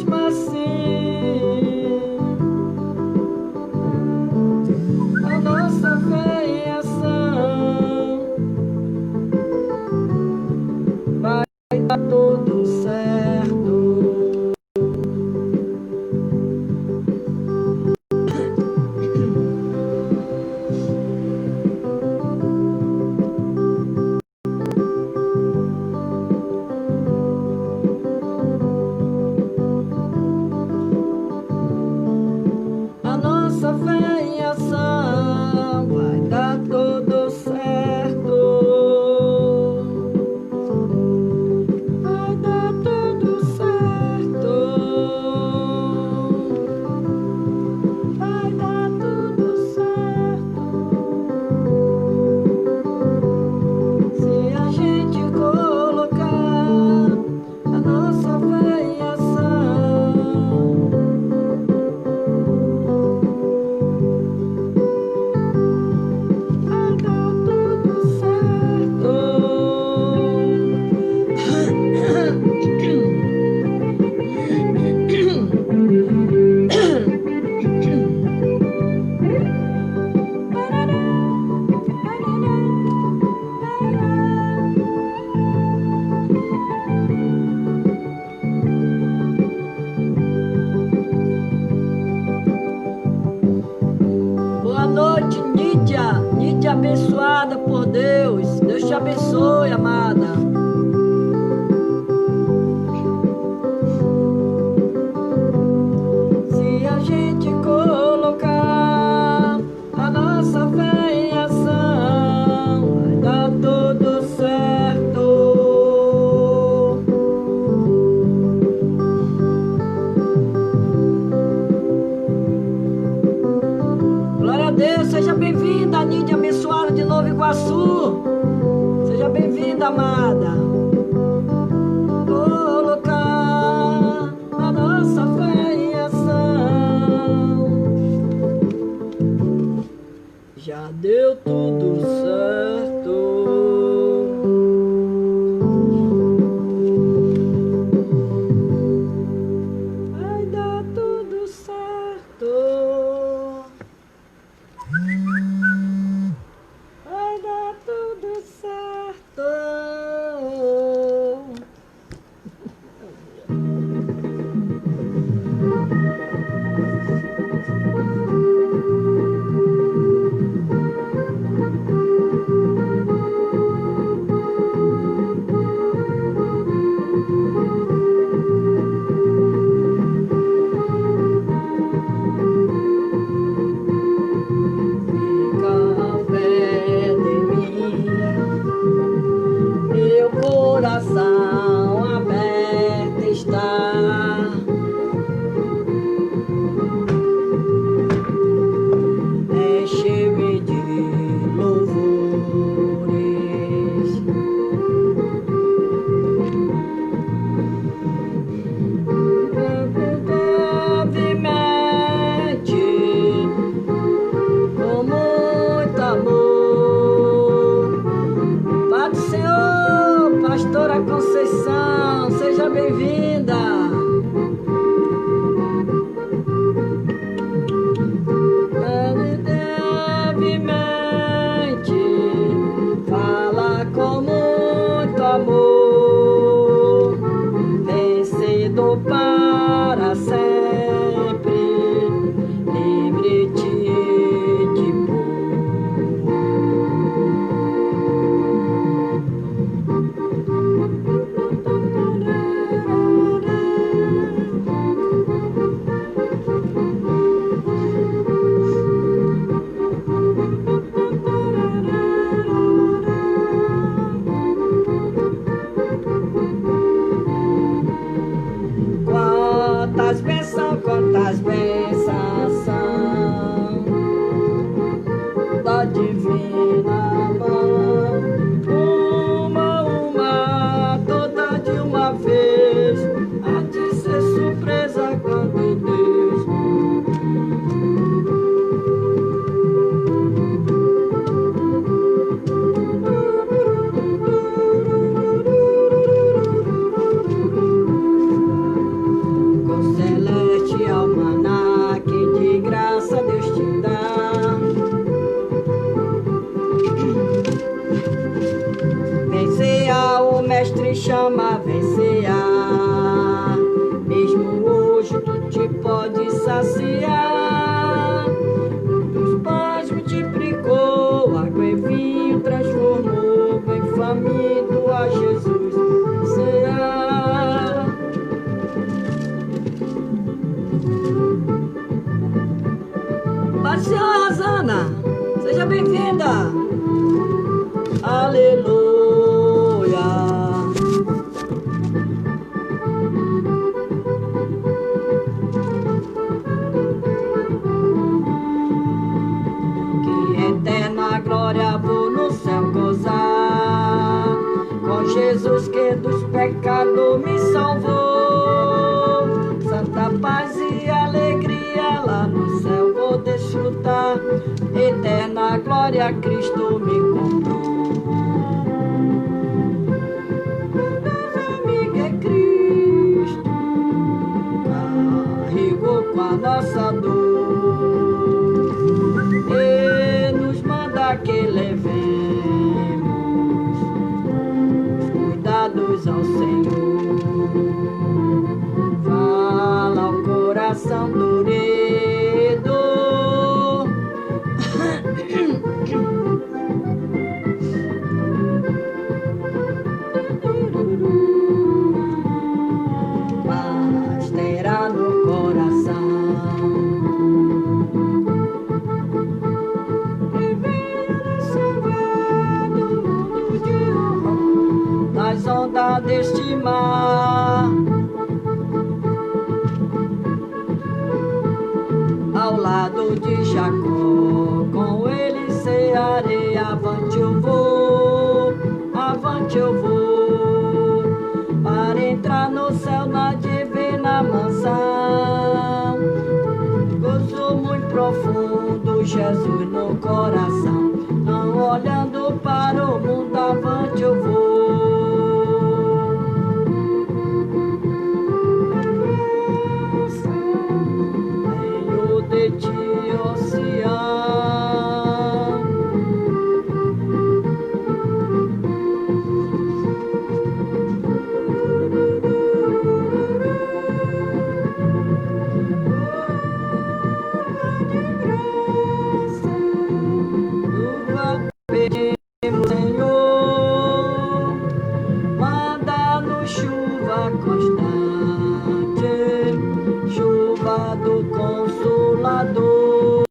mesmo assim, a nossa fé em ação vai dar tudo certo. A nossa fé em ação vai dar tudo certo. Vai dar tudo certo. Vai dar tudo certo. Se a gente colocar a nossa fé em ação, vai dar tudo certo. Boa noite, Nídia. Nídia abençoada por Deus. Deus te abençoe, amada. Se a gente colocar a nossa fé em ação, vai dar tudo certo. Glória a Deus, seja bem-vinda, Nídia abençoada de Nova Iguaçu. Seja bem-vinda, amada. Colocar a nossa fé em ação, já deu tudo certo. Vai dar tudo certo. Vai dar tudo certo. Fica ao pé de mim, meu coração aberto está. Enche-me de louvores. Brevemente, com muito amor. Pai do Senhor, pastora Conceição, seja bem-vinda. Brevemente, fala com muito amor, vencedor para sempre, livre-te de qual Paz do Senhor, Rosana. Seja bem-vinda. Aleluia. Que eterna glória vou no céu gozar, com Jesus que dos pecados me salvou. Santa paz e alegria lá no céu vou desfrutar, eterna glória Cristo me comprou. Deus amigo é Cristo, carregou com a nossa dor e nos manda que levemos os cuidados ao Senhor. Fala ao coração dorido, mas terá no coração. Nas ondas deste mar, ao lado de Jacó, com ele cearei. Avante eu vou, para entrar no céu na divina mansão. Gozo muito profundo, Jesus no coração, não olhando para o mundo. Avante eu vou. Venho de ti, oceano, Senhor, manda-nos chuva constante, chuva do Consolador.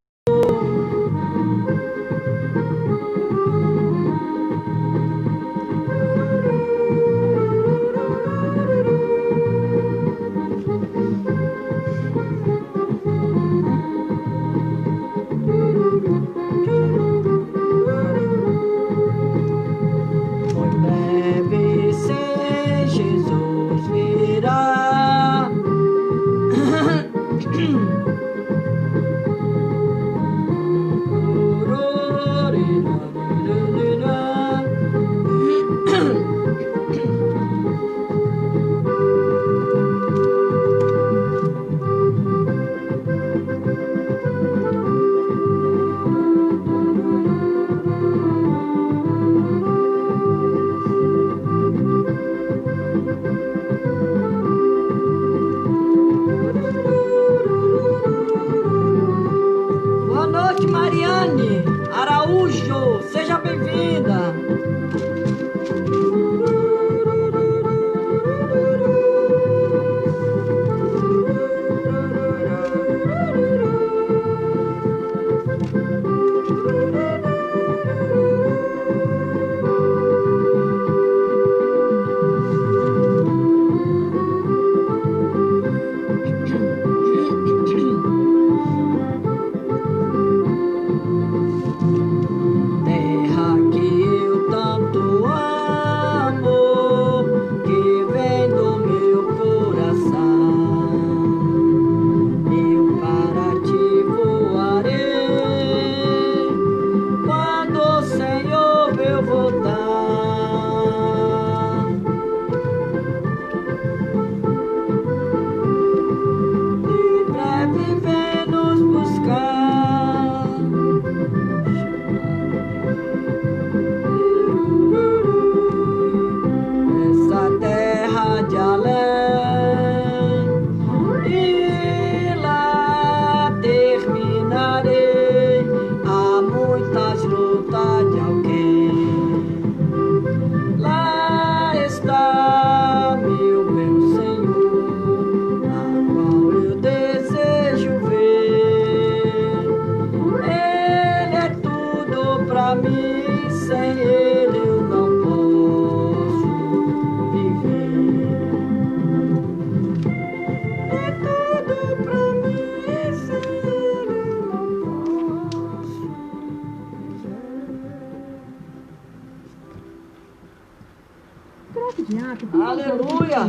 Aleluia!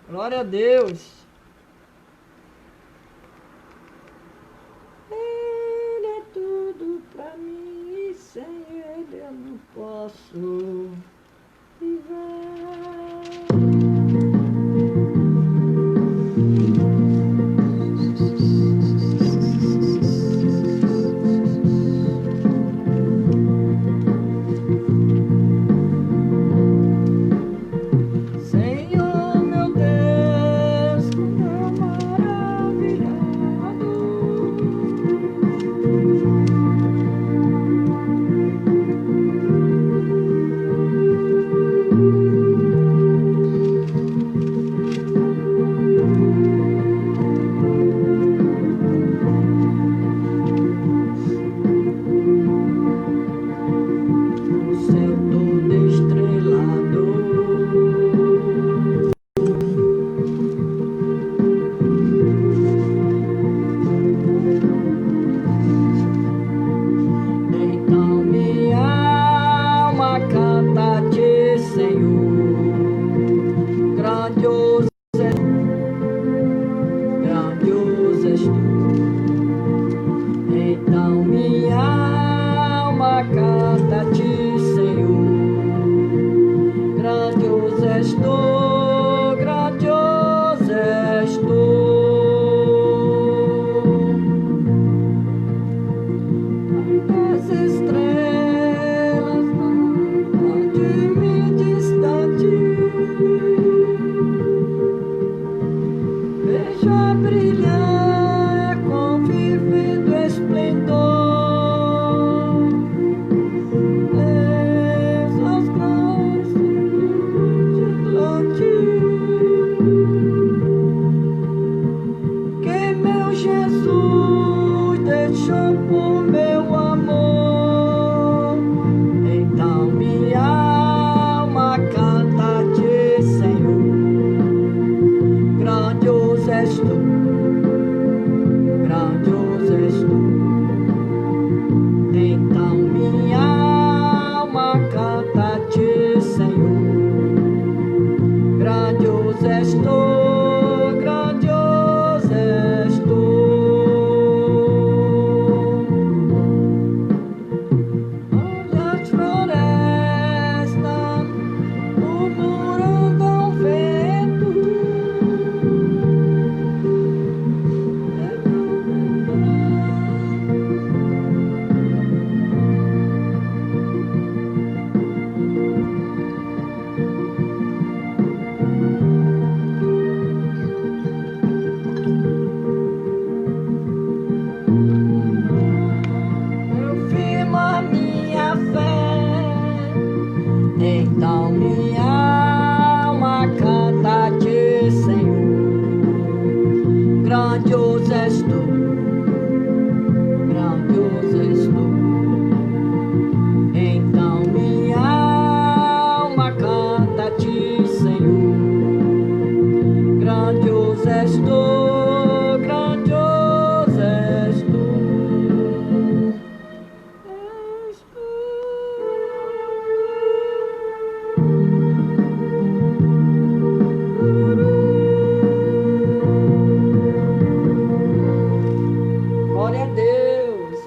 Glória a Deus! Ele é tudo pra mim, sem Ele eu não posso viver. Senhor, meu Deus, como eu maravilhado. O céu todo estrelado. Então minha alma canta a ti, Senhor. Grandioso és tu. Então minha alma canta a ti, Senhor. Grandioso és tu, grandioso és tu. As estrelas não de mim distante, vejo a brilhar com vívido esplendor. Essas glórias que meu Jesus deixou por meu amor. Então minha alma canta a ti, Senhor. Grandioso és tu, grandioso és tu. Então minha alma canta a ti, Senhor. Grandioso és tu, grandioso és tu. Olha as florestas murmurando ao vento. Eu firmo a minha fé, então minha alma canta a ti, Senhor. Grandioso és tu, grandioso és tu. Então minha alma canta a ti, Senhor. Grandioso és tu, grandioso és tu. És tu. Glória a Deus.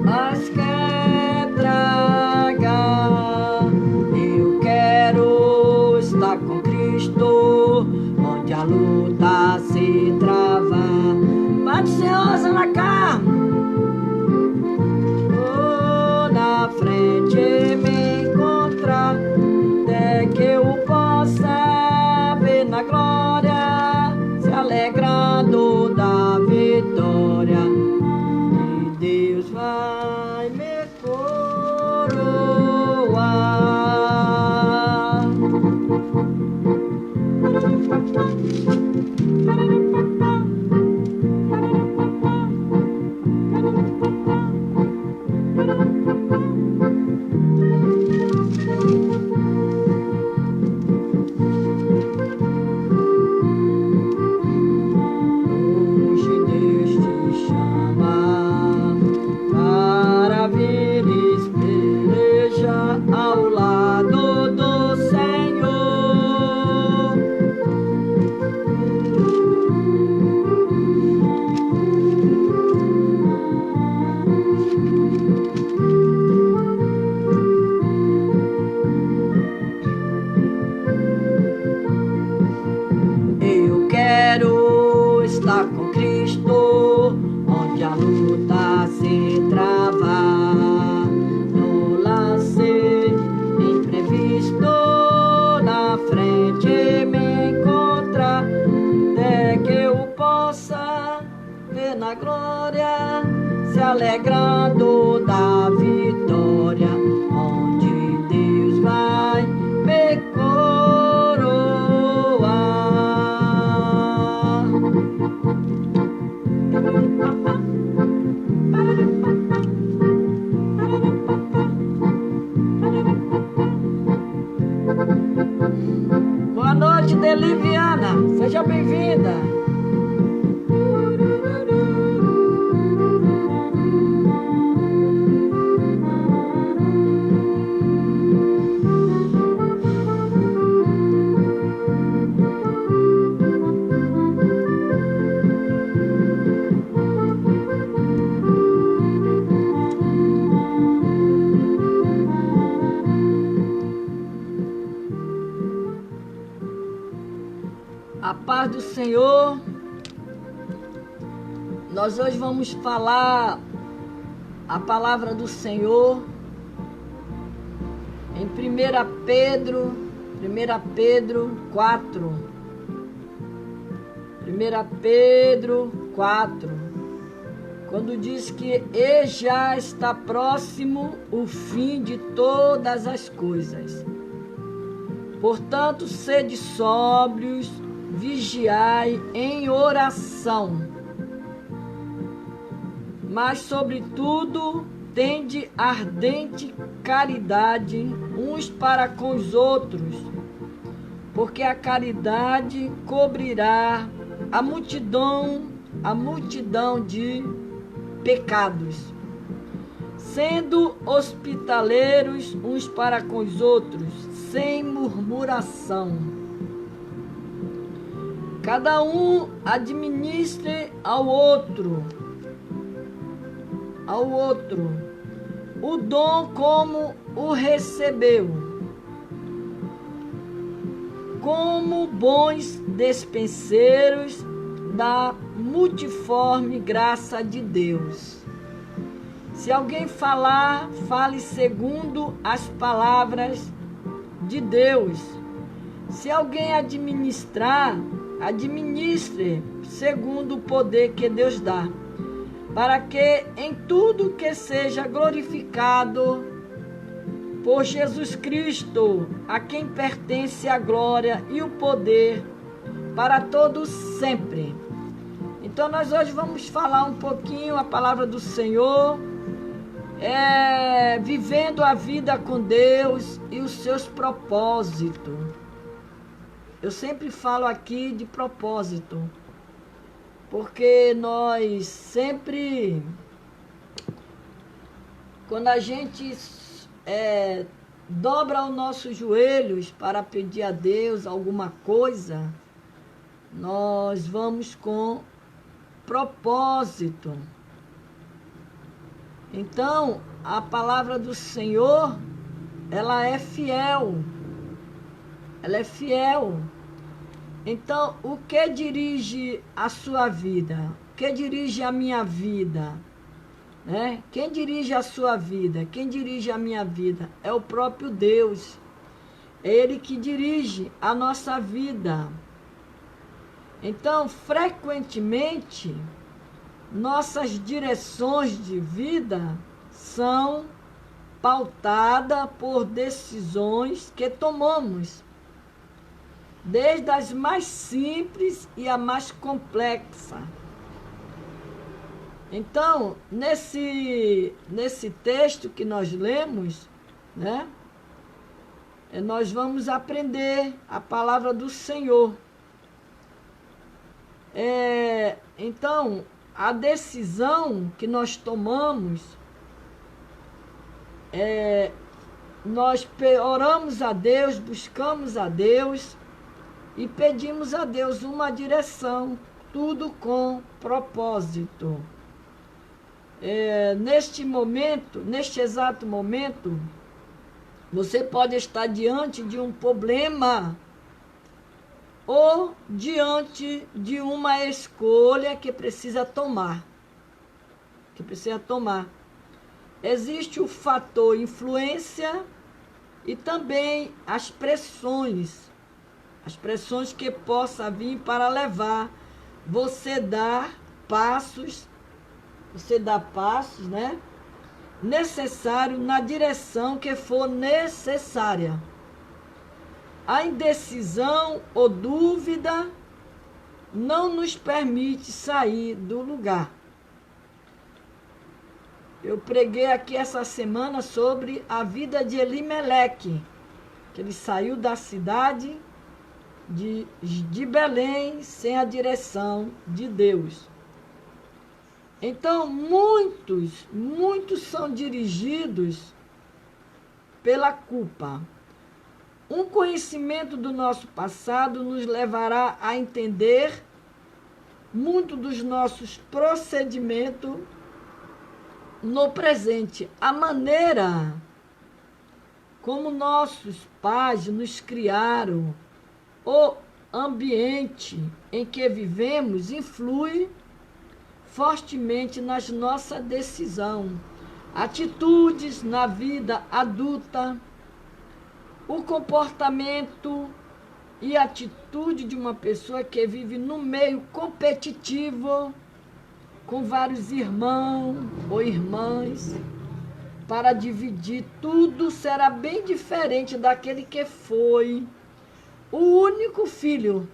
Mas quer tragar, eu quero estar com Cristo, onde a luta se trava, maliciosa na carne, na frente me encontrar, até que eu possa ver na glória, se alegrando da vitória. Deus vai me coroar. Hoje Deus te chama para vir pelejar ao lado do Senhor. Eu quero estar com Cristo, onde a luta se trava, no lance imprevisto, na frente me encontra, até que eu possa ver na glória, se alegrando da vitória, onde Deus vai me coroar. Boa noite, Deliviana. Seja bem-vinda. A paz do Senhor. Nós hoje vamos falar a palavra do Senhor em 1 Pedro 4. 1 Pedro 4, quando diz que e já está próximo o fim de todas as coisas. Portanto, sede sóbrios, vigiai em oração, mas sobretudo tende ardente caridade uns para com os outros, porque a caridade cobrirá a multidão de pecados, sendo hospitaleiros uns para com os outros, sem murmuração. Cada um administre ao outro o dom como o recebeu, como bons despenseiros da multiforme graça de Deus. Se alguém falar, fale segundo as palavras de Deus. Se alguém administrar, administre segundo o poder que Deus dá, para que em tudo que seja glorificado por Jesus Cristo, a quem pertence a glória e o poder para todos sempre. Então nós hoje vamos falar um pouquinho a palavra do Senhor, vivendo a vida com Deus e os seus propósitos. Eu sempre falo aqui de propósito, porque nós sempre, quando a gente dobra os nossos joelhos para pedir a Deus alguma coisa, nós vamos com propósito. Então, a palavra do Senhor, ela é fiel. Ela é fiel. Então, o que dirige a sua vida? O que dirige a minha vida? Né? Quem dirige a sua vida? Quem dirige a minha vida? É o próprio Deus. É Ele que dirige a nossa vida. Então, frequentemente, nossas direções de vida são pautadas por decisões que tomamos, desde as mais simples e a mais complexa. Então, nesse texto que nós lemos, né, nós vamos aprender a palavra do Senhor. Então, a decisão que nós tomamos, nós oramos a Deus, buscamos a Deus e pedimos a Deus uma direção, tudo com propósito. Neste exato momento, você pode estar diante de um problema ou diante de uma escolha que precisa tomar. Existe o fator influência e também as pressões que possam vir para levar você dar passos, né, necessário na direção que for necessária. A indecisão ou dúvida não nos permite sair do lugar. Eu preguei aqui essa semana sobre a vida de Elimeleque, que ele saiu da cidade de Belém sem a direção de Deus. Então, muitos são dirigidos pela culpa. Um conhecimento do nosso passado nos levará a entender muito dos nossos procedimentos no presente. A maneira como nossos pais nos criaram, o ambiente em que vivemos influi fortemente nas nossas decisões, atitudes na vida adulta. O comportamento e atitude de uma pessoa que vive no meio competitivo, com vários irmãos ou irmãs, para dividir tudo, será bem diferente daquele que foi o único filho,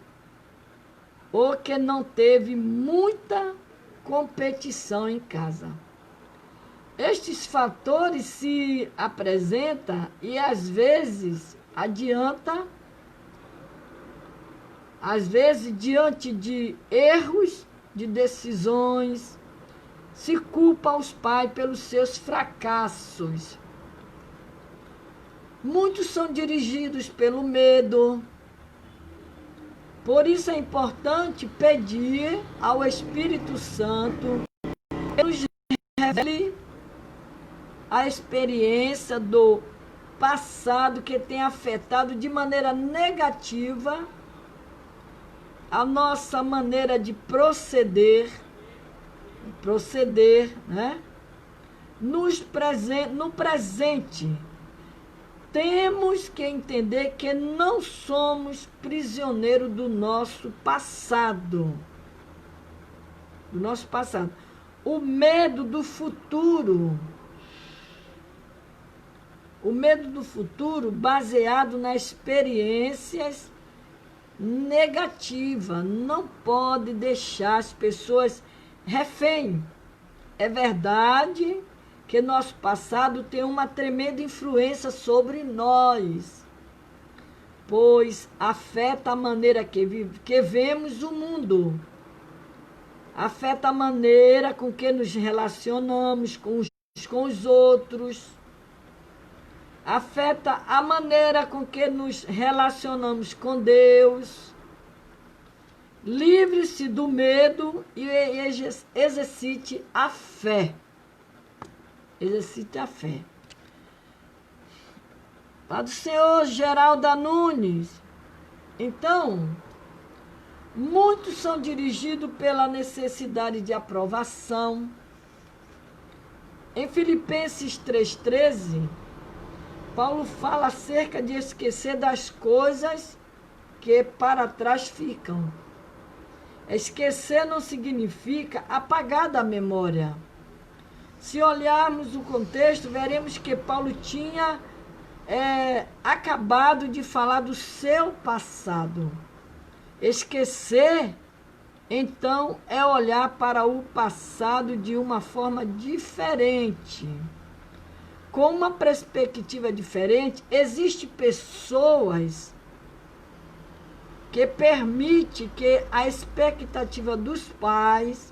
ou que não teve muita competição em casa. Estes fatores se apresentam e às vezes diante de erros, de decisões, se culpa os pais pelos seus fracassos. Muitos são dirigidos pelo medo. Por isso é importante pedir ao Espírito Santo que nos revele a experiência do passado que tem afetado de maneira negativa a nossa maneira de proceder, né? No presente, temos que entender que não somos prisioneiros do nosso passado. O medo do futuro O medo do futuro baseado nas experiências negativas. Não pode deixar as pessoas refém. É verdade que nosso passado tem uma tremenda influência sobre nós, pois afeta a maneira que vemos o mundo, afeta a maneira com que nos relacionamos com os outros, afeta a maneira com que nos relacionamos com Deus. Livre-se do medo e exercite a fé. Exercite a fé. Para o senhor Geralda Nunes. Então, muitos são dirigidos pela necessidade de aprovação. Em Filipenses 3,13, Paulo fala acerca de esquecer das coisas que para trás ficam. Esquecer não significa apagar da memória. Se olharmos o contexto, veremos que Paulo tinha acabado de falar do seu passado. Esquecer, então, é olhar para o passado de uma forma diferente. Com uma perspectiva diferente, existem pessoas que permitem que a expectativa dos pais,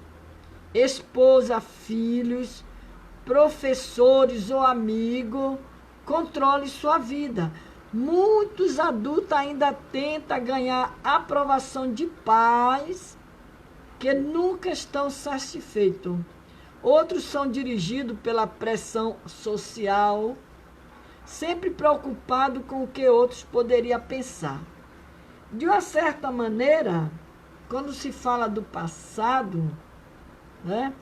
esposa, filhos, professores ou amigos controle sua vida. Muitos adultos ainda tentam ganhar aprovação de pais que nunca estão satisfeitos. Outros são dirigidos pela pressão social, sempre preocupados com o que outros poderiam pensar. De uma certa maneira, quando se fala do passado, né,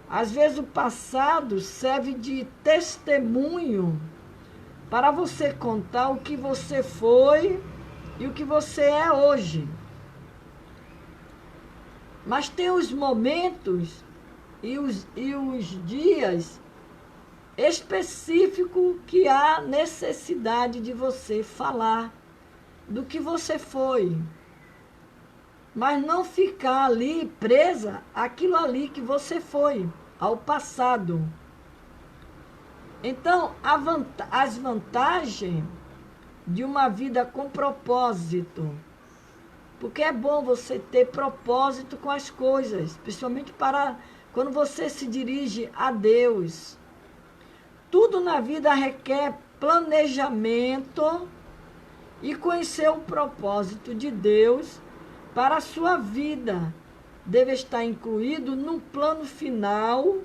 às vezes o passado serve de testemunho para você contar o que você foi e o que você é hoje. Mas tem os momentos e os dias específicos que há necessidade de você falar do que você foi. Mas não ficar ali presa àquilo ali que você foi, ao passado. Então, as vantagens de uma vida com propósito. Porque é bom você ter propósito com as coisas, principalmente para quando você se dirige a Deus. Tudo na vida requer planejamento e conhecer o propósito de Deus para a sua vida. Deve estar incluído no plano final,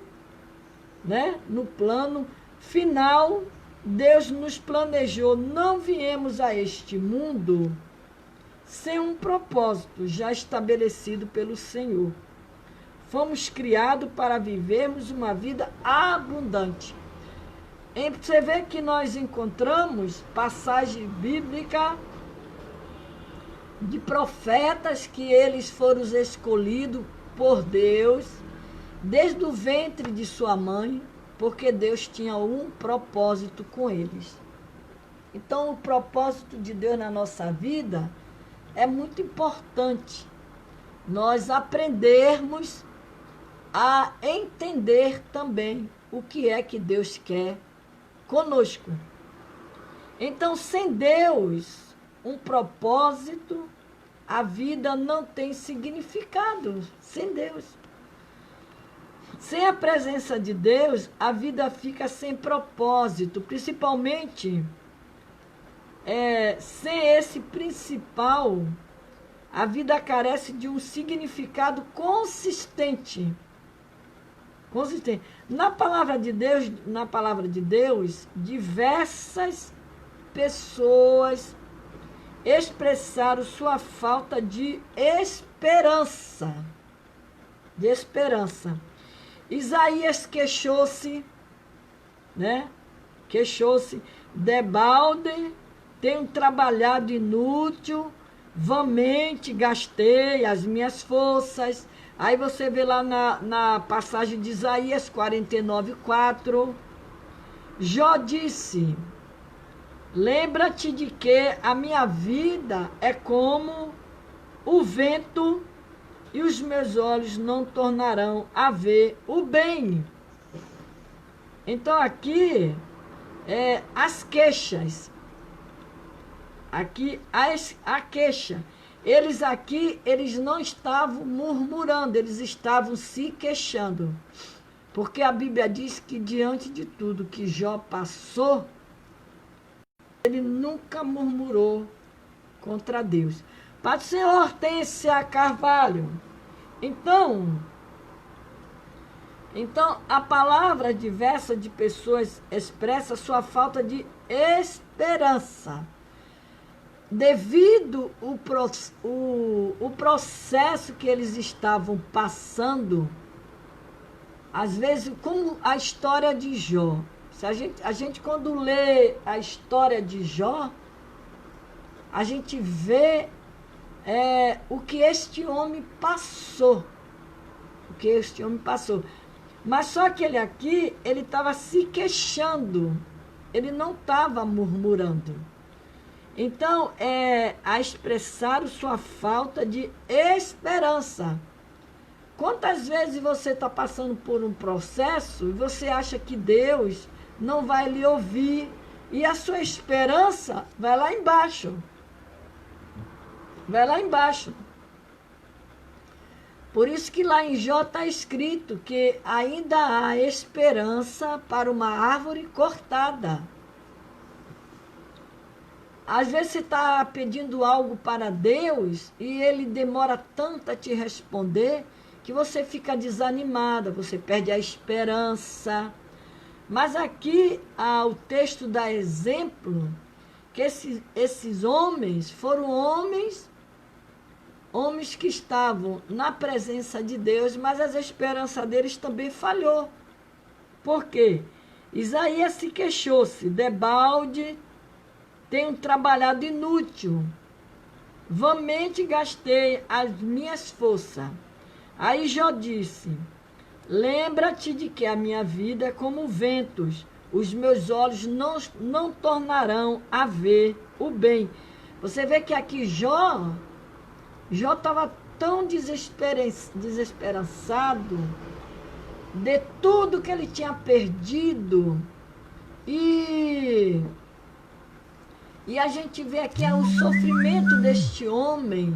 né? No plano final, Deus nos planejou. Não viemos a este mundo sem um propósito já estabelecido pelo Senhor. Fomos criados para vivermos uma vida abundante. Você vê que nós encontramos passagem bíblica de profetas que eles foram escolhidos por Deus desde o ventre de sua mãe, porque Deus tinha um propósito com eles. Então, o propósito de Deus na nossa vida é muito importante. Nós aprendermos a entender também o que é que Deus quer conosco. Então, sem Deus, um propósito, a vida não tem significado. Sem Deus. Sem a presença de Deus, a vida fica sem propósito, principalmente sem esse principal, a vida carece de um significado consistente. Na palavra de Deus, diversas pessoas expressaram sua falta de esperança. Isaías queixou-se, né? Debalde, tenho trabalhado inútil, vãmente gastei as minhas forças. Aí você vê lá na passagem de Isaías 49:4. Jó disse, Lembra-te de que a minha vida é como o vento e os meus olhos não tornarão a ver o bem. Então aqui as queixas. Aqui a queixa. Eles não estavam murmurando, eles estavam se queixando. Porque a Bíblia diz que diante de tudo que Jó passou, ele nunca murmurou contra Deus. Pai do Senhor, Hortência Carvalho. Então, a palavra diversa de pessoas expressa sua falta de esperança. Devido o processo que eles estavam passando, às vezes, como a história de Jó. Se a gente quando lê a história de Jó, a gente vê o que este homem passou. O que este homem passou. Mas só que ele aqui, ele estava se queixando. Ele não estava murmurando. Então, a expressar sua falta de esperança. Quantas vezes você está passando por um processo e você acha que Deus não vai lhe ouvir e a sua esperança vai lá embaixo. Vai lá embaixo. Por isso que lá em Jó está escrito que ainda há esperança para uma árvore cortada. Às vezes você está pedindo algo para Deus e Ele demora tanto a te responder que você fica desanimada, você perde a esperança. Mas aqui o texto dá exemplo que esses homens foram homens que estavam na presença de Deus, mas a esperança deles também falhou. Por quê? Isaías se queixou-se, debalde tenho trabalhado inútil, vãmente gastei as minhas forças. Aí Jó disse, lembra-te de que a minha vida é como ventos, os meus olhos não tornarão a ver o bem. Você vê que aqui Jó estava tão desesperançado de tudo que ele tinha perdido. E a gente vê aqui o sofrimento deste homem.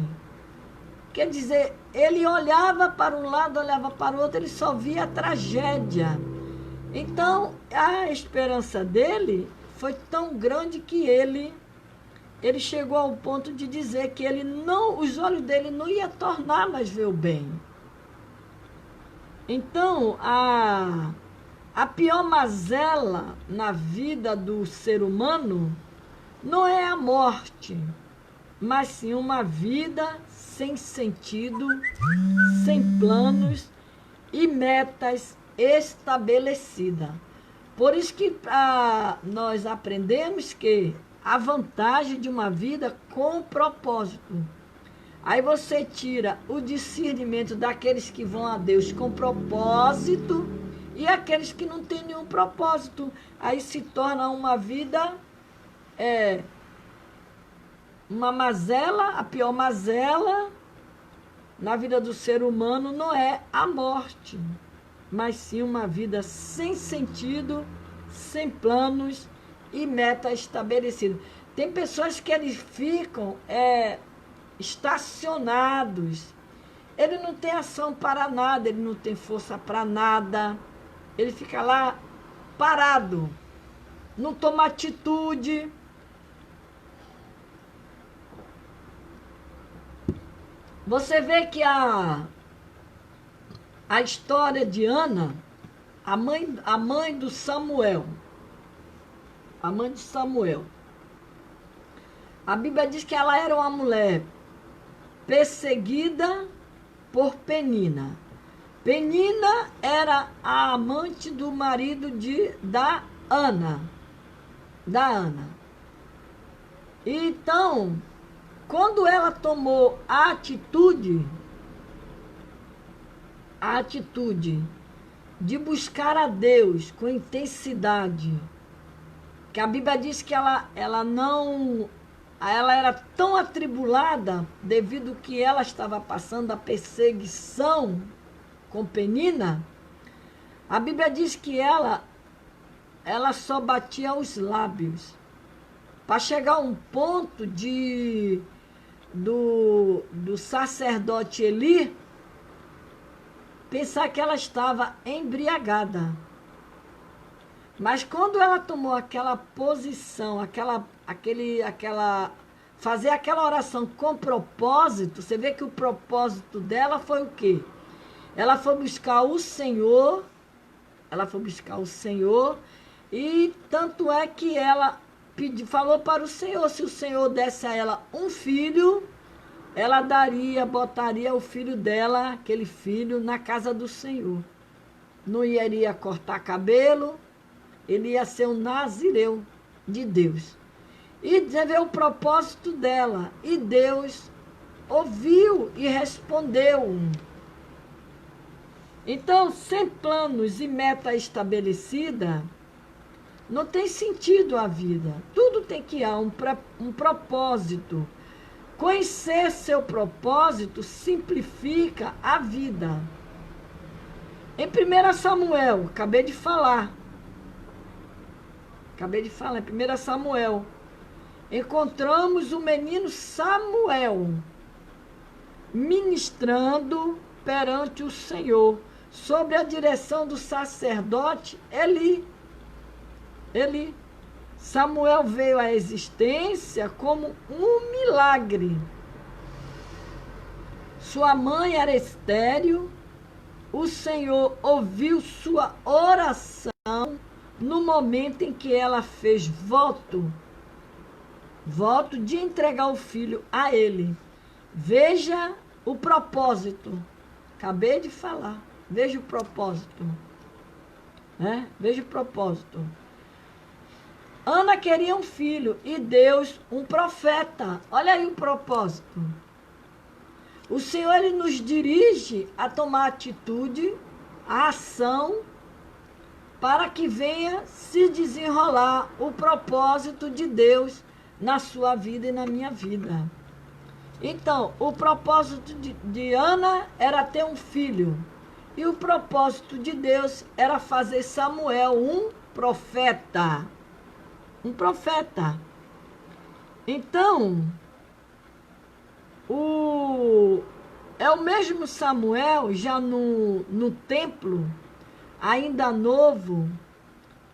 Quer dizer, ele olhava para um lado, olhava para o outro, ele só via a tragédia. Então, a esperança dele foi tão grande que ele chegou ao ponto de dizer que os olhos dele não iam tornar mais ver o bem. Então, a pior mazela na vida do ser humano não é a morte, mas sim uma vida sem sentido, sem planos e metas estabelecidas. Por isso que nós aprendemos que a vantagem de uma vida com propósito. Aí você tira o discernimento daqueles que vão a Deus com propósito e aqueles que não têm nenhum propósito. Aí se torna uma vida, uma mazela. A pior mazela na vida do ser humano não é a morte, mas sim uma vida sem sentido, sem planos e meta estabelecida. Tem pessoas que eles ficam estacionados. Ele não tem ação para nada, ele não tem força para nada. Ele fica lá parado, não toma atitude. Você vê que a história de Ana, a mãe do Samuel, a mãe de Samuel, a Bíblia diz que ela era uma mulher perseguida por Penina. Penina era a amante do marido da Ana. Então, quando ela tomou a atitude de buscar a Deus com intensidade, que a Bíblia diz que ela era tão atribulada devido que ela estava passando a perseguição com Penina. A Bíblia diz que ela só batia os lábios para chegar a um ponto do sacerdote Eli pensar que ela estava embriagada. Mas quando ela tomou aquela posição, fazer aquela oração com propósito, você vê que o propósito dela foi o quê? Ela foi buscar o Senhor, e tanto é que ela falou para o Senhor, se o Senhor desse a ela um filho, ela botaria o filho dela, aquele filho, na casa do Senhor. Não iria cortar cabelo, ele ia ser um nazireu de Deus. E você vê o propósito dela. E Deus ouviu e respondeu. Então, sem planos e meta estabelecida, não tem sentido a vida. Tudo tem que há um propósito. Conhecer seu propósito simplifica a vida. Em 1 Samuel, acabei de falar, em 1 Samuel, encontramos o menino Samuel ministrando perante o Senhor, sob a direção do sacerdote Eli. Samuel veio à existência como um milagre. Sua mãe era estéril. O Senhor ouviu sua oração no momento em que ela fez voto de entregar o filho a ele. Veja o propósito. Acabei de falar. Veja o propósito. Veja o propósito. Ana queria um filho e Deus um profeta. Olha aí o propósito. O Senhor, Ele nos dirige a tomar atitude, a ação, para que venha se desenrolar o propósito de Deus na sua vida e na minha vida. Então, o propósito de Ana era ter um filho. E o propósito de Deus era fazer Samuel um profeta. Um profeta. Então, é o mesmo Samuel, já no templo, ainda novo,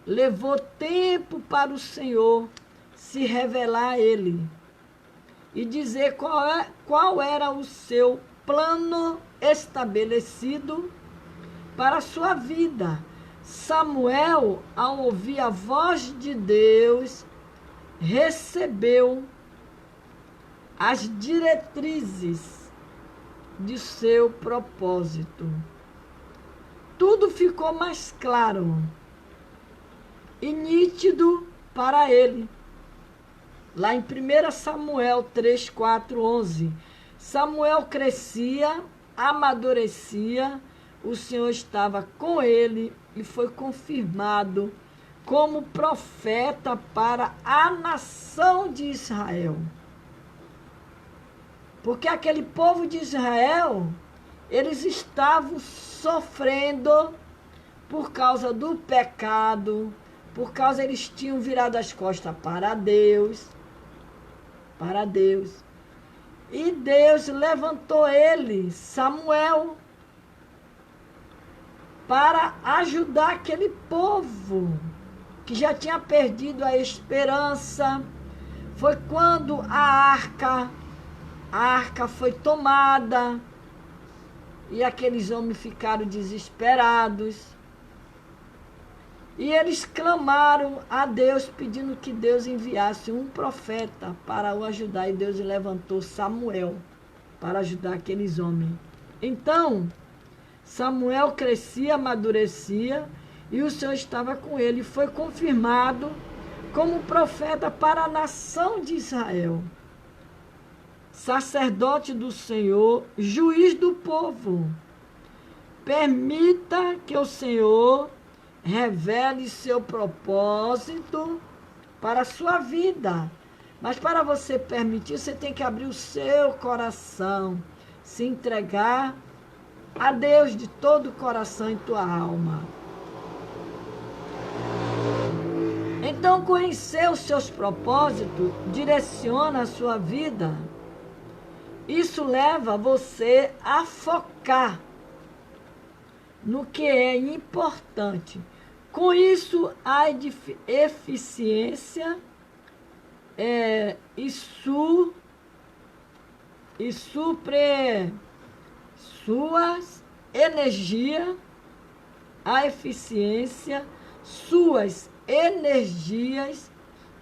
levou tempo para o Senhor se revelar a ele e dizer qual era o seu plano estabelecido para a sua vida. Samuel, ao ouvir a voz de Deus, recebeu as diretrizes de seu propósito. Tudo ficou mais claro e nítido para ele. Lá em 1 Samuel 3, 4, 11. Samuel crescia, amadurecia, o Senhor estava com ele e foi confirmado como profeta para a nação de Israel. Porque aquele povo de Israel, eles estavam sofrendo por causa do pecado, por causa eles tinham virado as costas para Deus. E Deus levantou ele, Samuel, para ajudar aquele povo que já tinha perdido a esperança. Foi quando a arca foi tomada e aqueles homens ficaram desesperados. E eles clamaram a Deus, pedindo que Deus enviasse um profeta para o ajudar. E Deus levantou Samuel para ajudar aqueles homens. Então, Samuel crescia, amadurecia, e o Senhor estava com ele. Foi confirmado como profeta para a nação de Israel. Sacerdote do Senhor, juiz do povo. Permita que o Senhor revele seu propósito para a sua vida. Mas para você permitir, você tem que abrir o seu coração, se entregar a Deus de todo o coração e tua alma. Então, conhecer os seus propósitos direciona a sua vida. Isso leva você a focar no que é importante. Com isso, a eficiência supre suas energias, a eficiência, suas energias,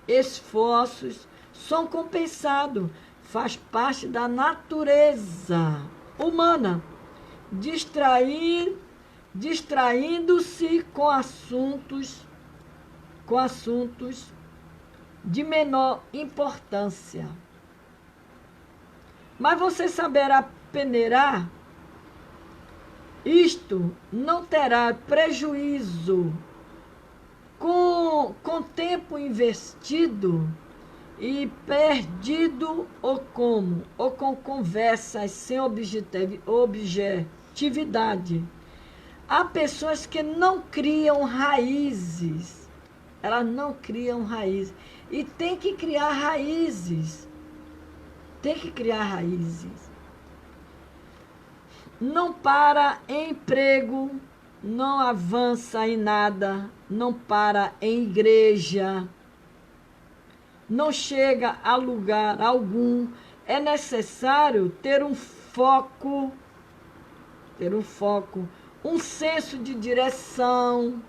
esforços são compensados, faz parte da natureza humana, distraindo-se com assuntos de menor importância. Mas você saberá peneirar isto, não terá prejuízo com tempo investido e perdido, ou com conversas sem objetividade. Há pessoas que não criam raízes, elas não criam raízes, e tem que criar raízes, não para em emprego, não avança em nada, não para em igreja, não chega a lugar algum. É necessário ter um foco, um senso de direção.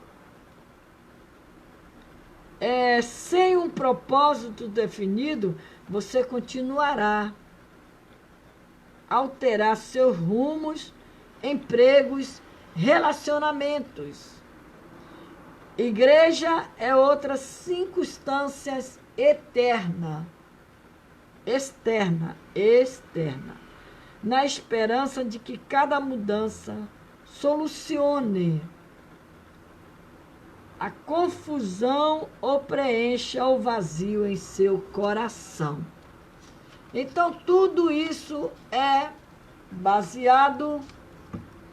Sem um propósito definido, você continuará a alterar seus rumos, empregos, relacionamentos. Igreja é outra circunstância externa, na esperança de que cada mudança solucione a confusão ou preencha o vazio em seu coração. Então, tudo isso é baseado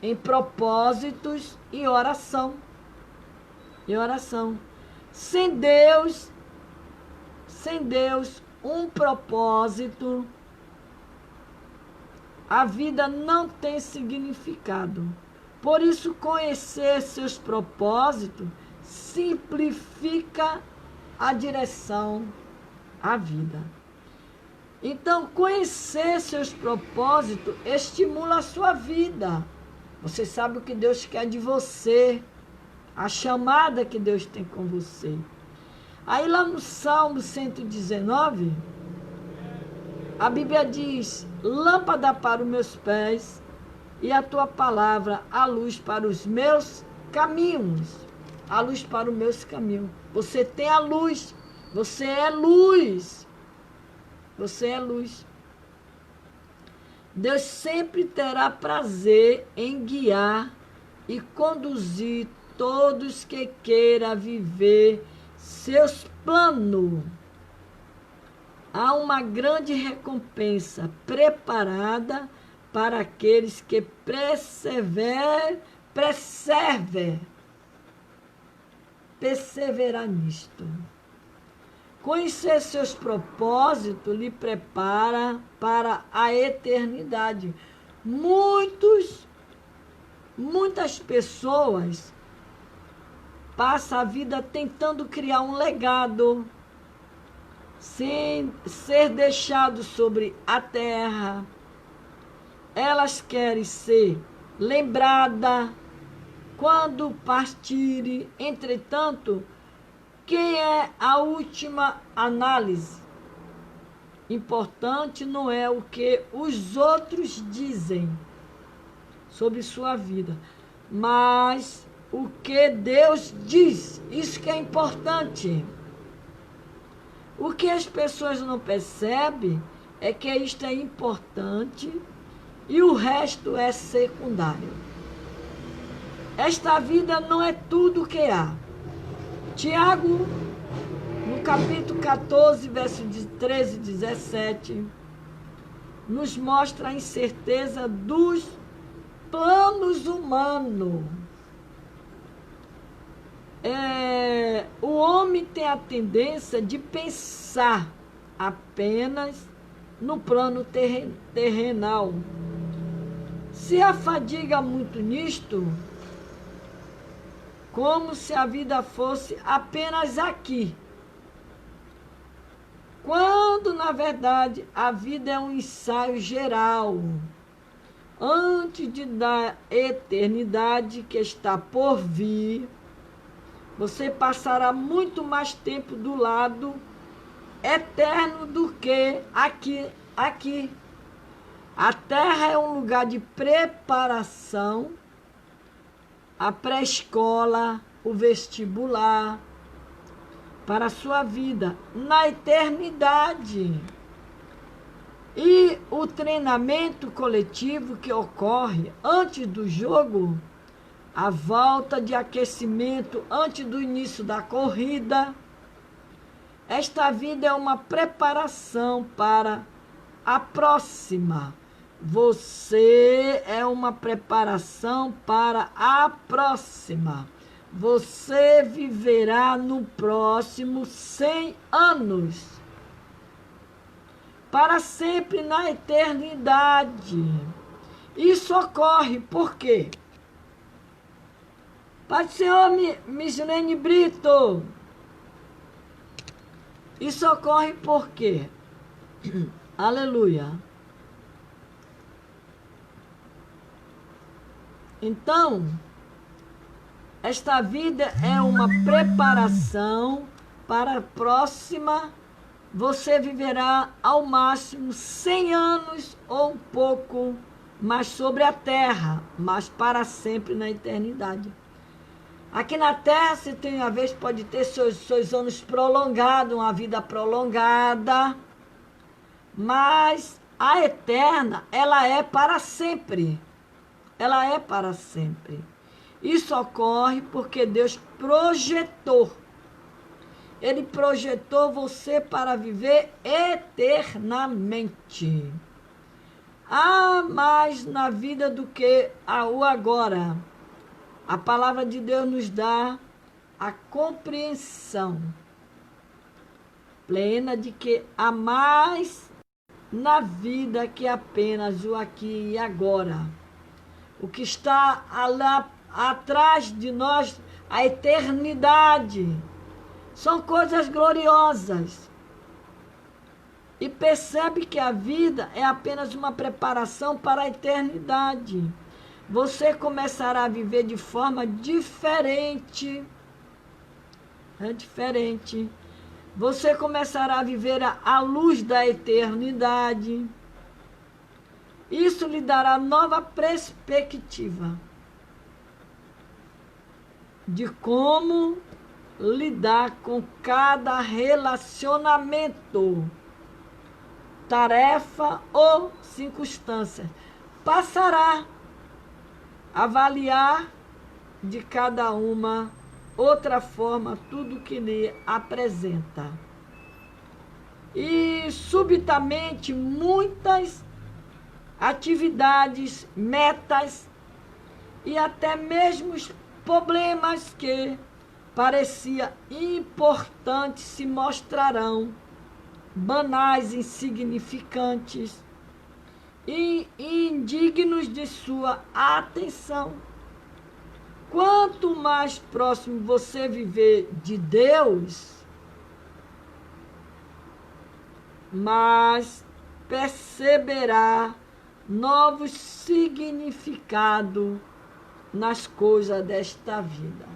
em propósitos e oração. Sem Deus, um propósito, a vida não tem significado. Por isso, conhecer seus propósitos simplifica a direção à vida. Então, conhecer seus propósitos estimula a sua vida. Você sabe o que Deus quer de você, a chamada que Deus tem com você. Aí lá no Salmo 119, a Bíblia diz: lâmpada para os meus pés e a tua palavra, a luz para os meus caminhos. A luz para os meus caminhos. Você tem a luz. Você é luz. Você é luz. Deus sempre terá prazer em guiar e conduzir todos que queiram viver seus planos. Há uma grande recompensa preparada para aqueles que perseverar nisto. Conhecer seus propósitos lhe prepara para a eternidade. Muitas pessoas passam a vida tentando criar um legado, sem ser deixado sobre a terra. Elas querem ser lembradas quando partirem. Entretanto, quem é a última análise? Importante não é o que os outros dizem sobre sua vida, mas o que Deus diz. Isso que é importante. O que as pessoas não percebem é que isto é importante e o resto é secundário. Esta vida não é tudo o que há. Tiago, no no capítulo 14, verso 13 e 17, nos mostra a incerteza dos planos humanos. O homem tem a tendência de pensar apenas no plano terrenal. Se afadiga muito nisto, como se a vida fosse apenas aqui, quando na verdade a vida é um ensaio geral, antes da eternidade que está por vir. Você passará muito mais tempo do lado eterno do que aqui. A Terra é um lugar de preparação, a pré-escola, o vestibular, para a sua vida na eternidade. E o treinamento coletivo que ocorre antes do jogo, a volta de aquecimento antes do início da corrida. Esta vida é uma preparação para a próxima. Você é uma preparação para a próxima. Você viverá no próximo 100 anos. Para sempre na eternidade. Isso ocorre por quê? Pai do Senhor, Misilene Brito. Isso ocorre por quê? Aleluia. Então, esta vida é uma preparação para a próxima. Você viverá ao máximo 100 anos ou um pouco mais sobre a terra, mas para sempre na eternidade. Aqui na Terra, você tem, às vezes, pode ter seus anos prolongados, uma vida prolongada, mas a eterna, ela é para sempre. Ela é para sempre. Isso ocorre porque Deus projetou. Ele projetou você para viver eternamente. Há mais na vida do que o agora. A palavra de Deus nos dá a compreensão plena de que há mais na vida que apenas o aqui e agora. O que está lá atrás de nós, a eternidade, são coisas gloriosas. E percebe que a vida é apenas uma preparação para a eternidade. Você começará a viver de forma diferente. É diferente. Você começará a viver à luz da eternidade. Isso lhe dará nova perspectiva de como lidar com cada relacionamento, tarefa ou circunstância. Passará a avaliar de cada uma outra forma tudo que lhe apresenta. E subitamente muitas atividades, metas e até mesmo os problemas que parecia importantes se mostrarão banais, insignificantes e indignos de sua atenção. Quanto mais próximo você viver de Deus, mais perceberá novos significados nas coisas desta vida.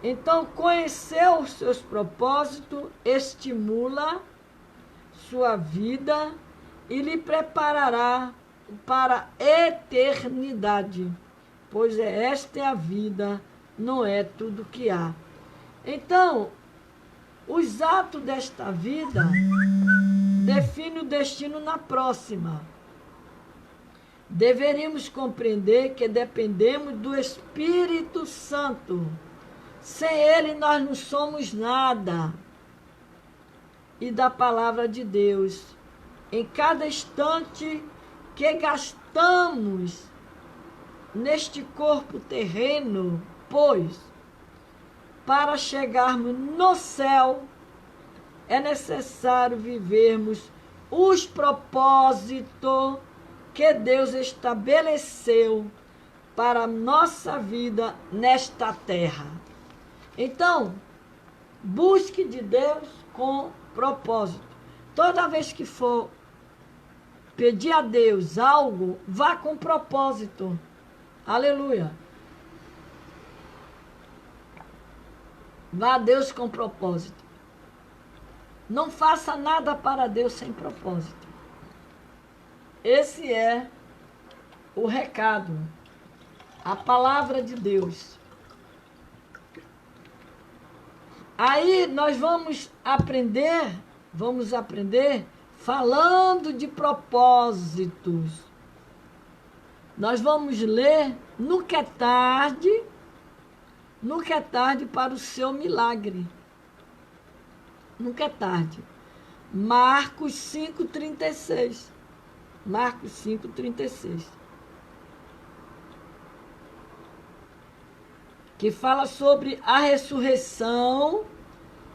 Então, conhecer os seus propósitos estimula sua vida e lhe preparará para a eternidade, pois esta é a vida, não é tudo que há. Então, os atos desta vida definem o destino na próxima. Deveríamos compreender que dependemos do Espírito Santo. Sem ele nós não somos nada. e da palavra de Deus. Em cada instante que gastamos neste corpo terreno, pois, para chegarmos no céu, é necessário vivermos os propósitos que Deus estabeleceu para a nossa vida nesta terra. Então, busque de Deus com propósito. Toda vez que for pedir a Deus algo, vá com propósito. Aleluia. Vá a Deus com propósito. Não faça nada para Deus sem propósito. Esse é o recado, a palavra de Deus. Aí nós vamos aprender falando de propósitos. Nós vamos ler Nunca é tarde para o seu milagre. Nunca é tarde. Marcos 5,36. Marcos 5,36. Que fala sobre a ressurreição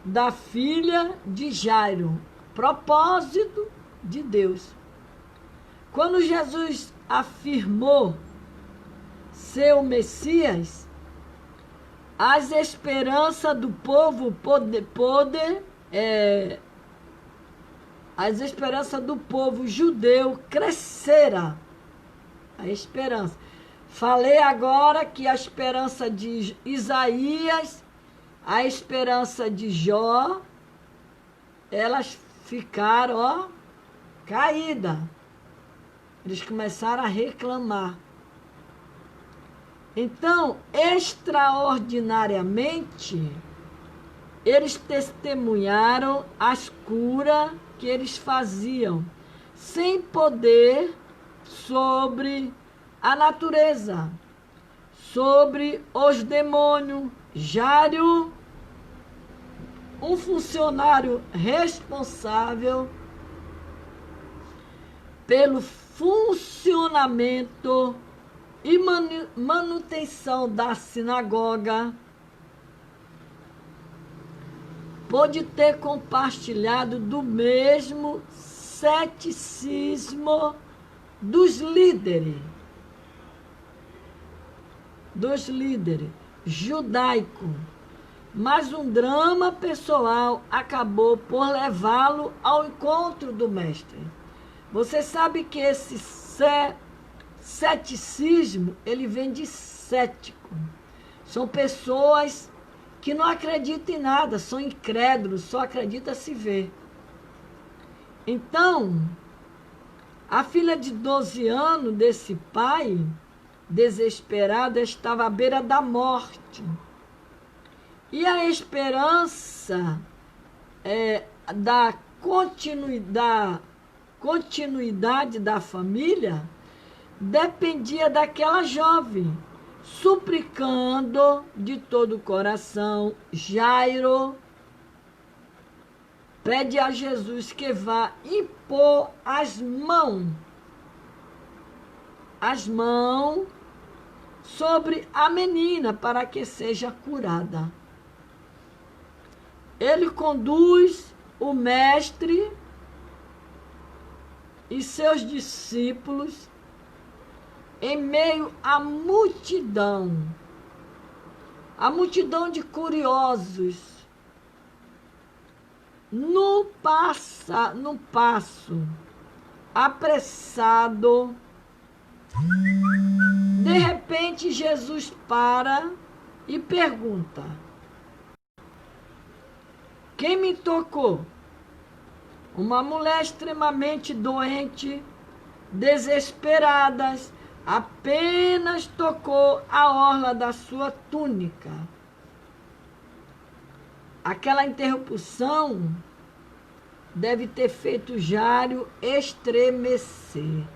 da filha de Jairo. Propósito de Deus. Quando Jesus afirmou ser o Messias, as esperanças do povo as esperanças do povo judeu cresceram. A esperança. Falei agora que a esperança de Isaías, a esperança de Jó, elas ficaram, caídas. Eles começaram a reclamar. Então, extraordinariamente, eles testemunharam as curas que eles faziam, sem poder sobre a natureza, sobre os demônios. Jairo, um funcionário responsável pelo funcionamento e manutenção da sinagoga, pôde ter compartilhado do mesmo ceticismo dos líderes judaicos. Mas um drama pessoal acabou por levá-lo ao encontro do mestre. Você sabe que esse ceticismo, ele vem de cético. São pessoas que não acreditam em nada, são incrédulos, só acreditam se ver. Então, a filha de 12 anos desse pai, desesperada, estava à beira da morte. E a esperança da continuidade da família dependia daquela jovem, suplicando de todo o coração. Jairo pede a Jesus que vá impor as mãos sobre a menina para que seja curada. Ele conduz o mestre e seus discípulos em meio à multidão de curiosos, no passo apressado. De repente, Jesus para e pergunta: quem me tocou? Uma mulher extremamente doente, desesperada, apenas tocou a orla da sua túnica. Aquela interrupção deve ter feito Jairo estremecer,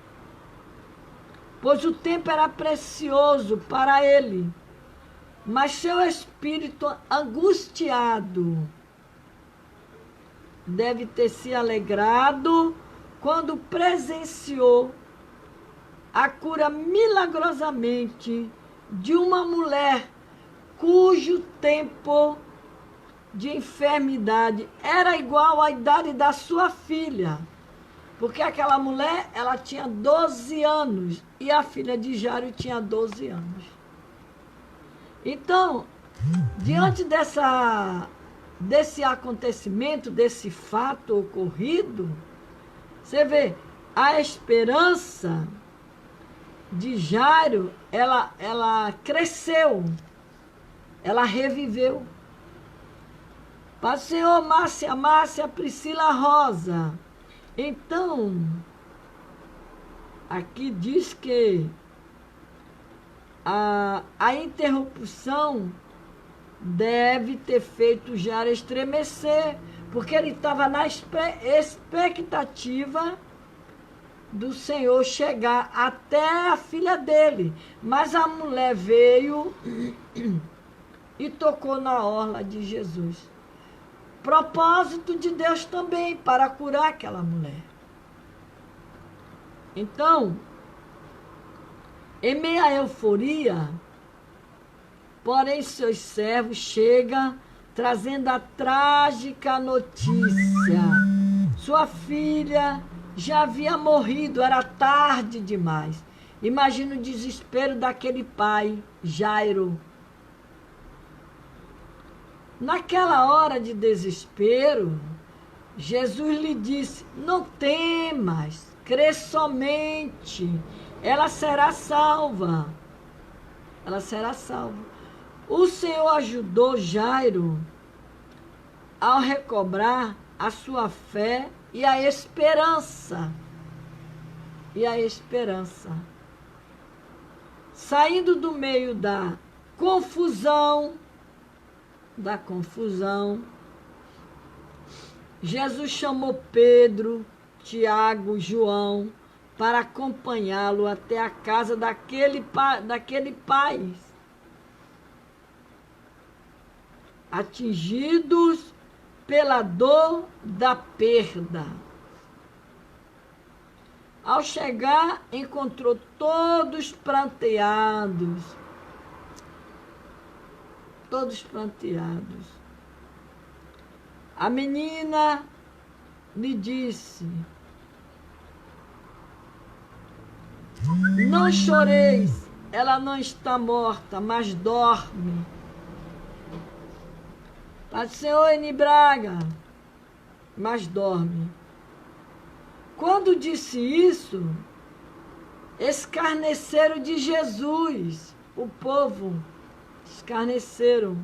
pois o tempo era precioso para ele, mas seu espírito angustiado deve ter se alegrado quando presenciou a cura milagrosamente de uma mulher cujo tempo de enfermidade era igual à idade da sua filha. Porque aquela mulher, ela tinha 12 anos e a filha de Jairo tinha 12 anos. Então, diante desse acontecimento, desse fato ocorrido, você vê, a esperança de Jairo, ela cresceu, ela reviveu. Pai do Senhor, Márcia, Priscila Rosa. Então, aqui diz que a interrupção deve ter feito Jairo estremecer, porque ele estava na expectativa do Senhor chegar até a filha dele. Mas a mulher veio e tocou na orla de Jesus. Propósito de Deus também, para curar aquela mulher. Então, em meio à euforia, porém seus servos chegam trazendo a trágica notícia. Sua filha já havia morrido, era tarde demais. Imagina o desespero daquele pai, Jairo. Naquela hora de desespero, Jesus lhe disse: não temas, crê somente, ela será salva. Ela será salva. O Senhor ajudou Jairo ao recobrar a sua fé e a esperança. Saindo do meio da confusão, Jesus chamou Pedro, Tiago, João para acompanhá-lo até a casa daquele pai, atingidos pela dor da perda. Ao chegar, encontrou todos pranteados. A menina lhe disse: não choreis, ela não está morta, mas dorme. Pai do Senhor, Eni Braga, mas dorme. Quando disse isso, escarneceram de Jesus, o povo. Escarneceram.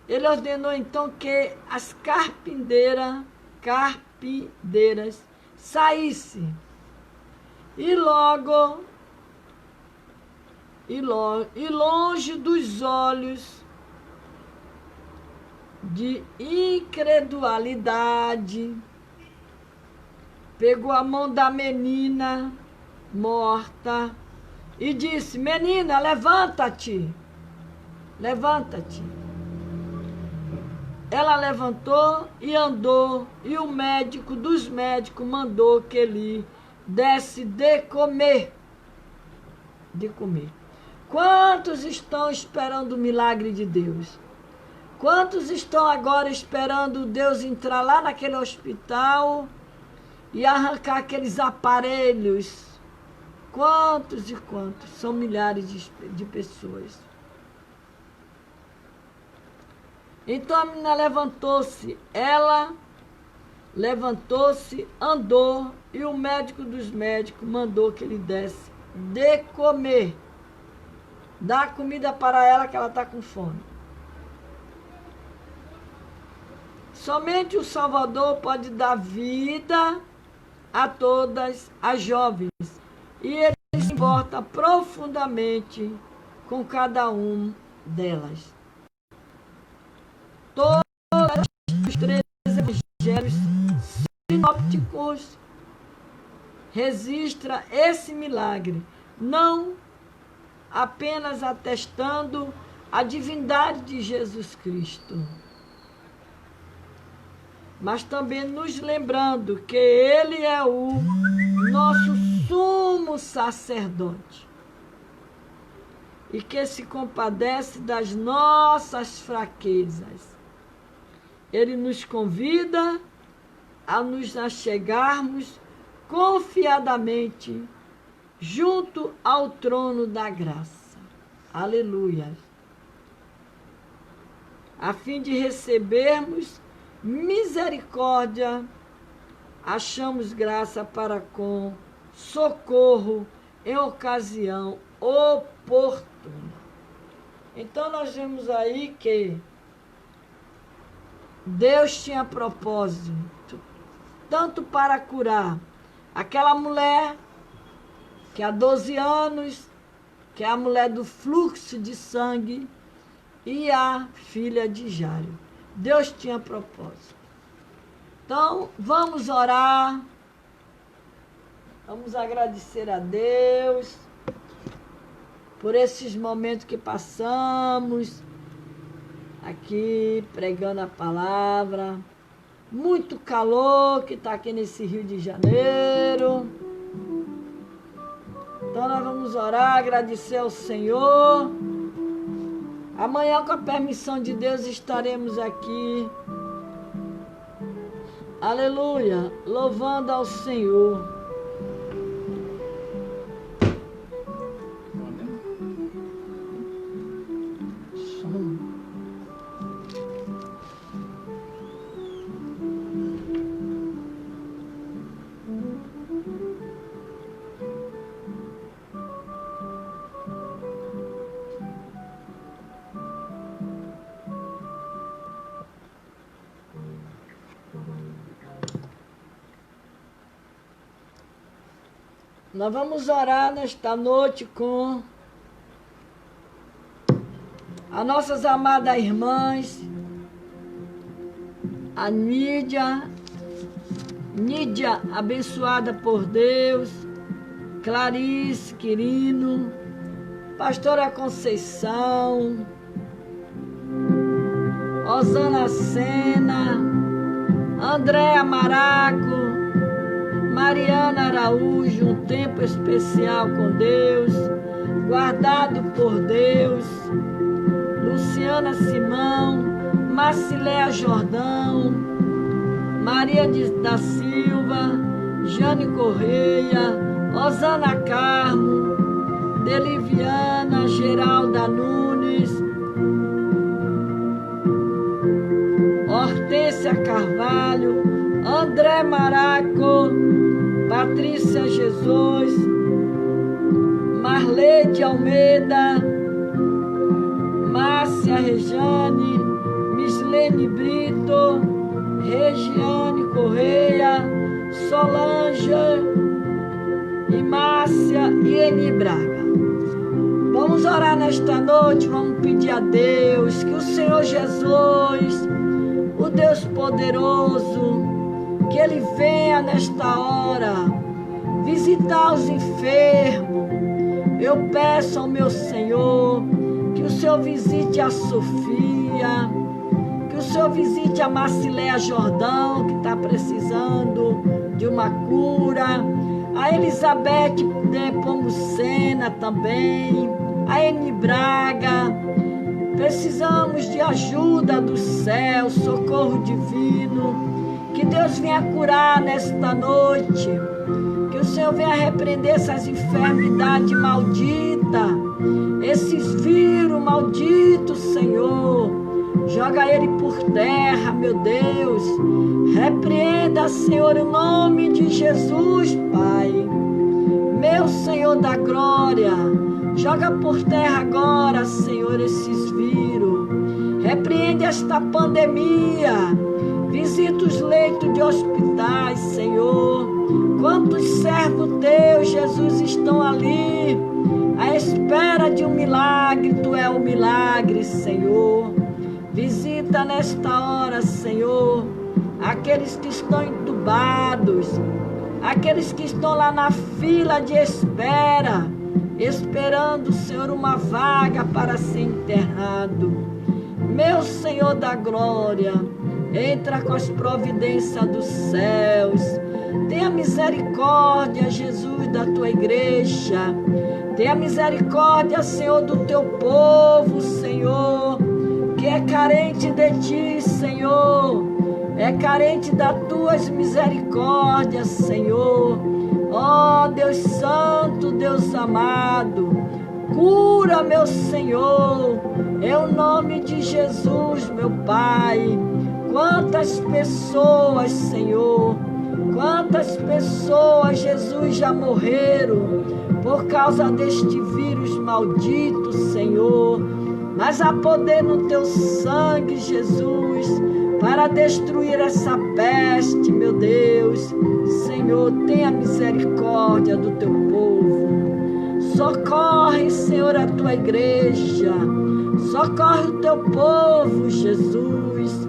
Ele ordenou então que as carpideiras saíssem. E longe dos olhos de incredulidade, pegou a mão da menina morta e disse: menina, levanta-te. Ela levantou e andou, e o médico dos médicos mandou que lhe desse de comer. Quantos estão esperando o milagre de Deus? Quantos estão agora esperando Deus entrar lá naquele hospital e arrancar aqueles aparelhos? Quantos e quantos? São milhares de pessoas. Então a menina levantou-se. Ela levantou-se, andou, e o médico dos médicos mandou que lhe desse de comer. Dá comida para ela, que ela está com fome. Somente o Salvador pode dar vida a todas as jovens. E ele se importa profundamente com cada um delas. Todos os 13 evangelhos sinópticos registram esse milagre, não apenas atestando a divindade de Jesus Cristo, mas também nos lembrando que Ele é o nosso sumo sacerdote e que se compadece das nossas fraquezas. Ele nos convida a nos achegarmos confiadamente junto ao trono da graça. Aleluia! A fim de recebermos misericórdia, achamos graça para com socorro em ocasião oportuna. Então nós vemos aí que Deus tinha propósito tanto para curar aquela mulher que há 12 anos, que é a mulher do fluxo de sangue, e a filha de Jairo. Deus tinha propósito. Então, vamos orar, vamos agradecer a Deus por esses momentos que passamos aqui pregando a palavra. Muito calor que está aqui nesse Rio de Janeiro. Então nós vamos orar, agradecer ao Senhor. Amanhã, com a permissão de Deus, estaremos aqui. Aleluia, louvando ao Senhor. Nós vamos orar nesta noite com as nossas amadas irmãs, a Nídia, abençoada por Deus, Clarice Quirino, Pastora Conceição, Osana Sena, Andréa Maraco, Mariana Araújo, um tempo especial com Deus, guardado por Deus, Luciana Simão, Marciléa Jordão, Maria da Silva, Jane Correia, Osana Carmo, Deliviana, Geralda Nunes, Hortência Carvalho, André Maraco, Patrícia Jesus, Marleide Almeida, Márcia Rejane, Mislene Brito, Regiane Correia, Solange e Márcia e Eni Braga. Vamos orar nesta noite, vamos pedir a Deus que o Senhor Jesus, o Deus poderoso, que Ele venha nesta hora visitar os enfermos. Eu peço ao meu Senhor que o Senhor visite a Sofia, que o Senhor visite a Marciléa Jordão, que está precisando de uma cura, a Elizabeth Nepomucena também, a Eni Braga. Precisamos de ajuda do céu, socorro divino. Que Deus venha curar nesta noite. Que o Senhor venha repreender essas enfermidades malditas, esses vírus malditos, Senhor. Joga ele por terra, meu Deus. Repreenda, Senhor, em nome de Jesus, Pai. Meu Senhor da glória, joga por terra agora, Senhor, esses vírus. Repreende esta pandemia. Visita os leitos de hospitais, Senhor. Quantos servos teus, Jesus, estão ali à espera de um milagre. Tu é o milagre, Senhor. Visita nesta hora, Senhor, aqueles que estão entubados, aqueles que estão lá na fila de espera, esperando, Senhor, uma vaga para ser internado. Meu Senhor da glória, Entra com as providências dos céus. Tenha misericórdia, Jesus, da tua igreja. Tenha misericórdia, Senhor, do teu povo, Senhor, que é carente de ti, Senhor. É carente das tuas misericórdias, Senhor. Ó Deus Santo, Deus amado, cura, meu Senhor, em o nome de Jesus, meu Pai. Quantas pessoas, Senhor, quantas pessoas, Jesus, já morreram por causa deste vírus maldito, Senhor. Mas há poder no teu sangue, Jesus, para destruir essa peste, meu Deus. Senhor, tenha misericórdia do teu povo. Socorre, Senhor, a tua igreja. Socorre o teu povo, Jesus.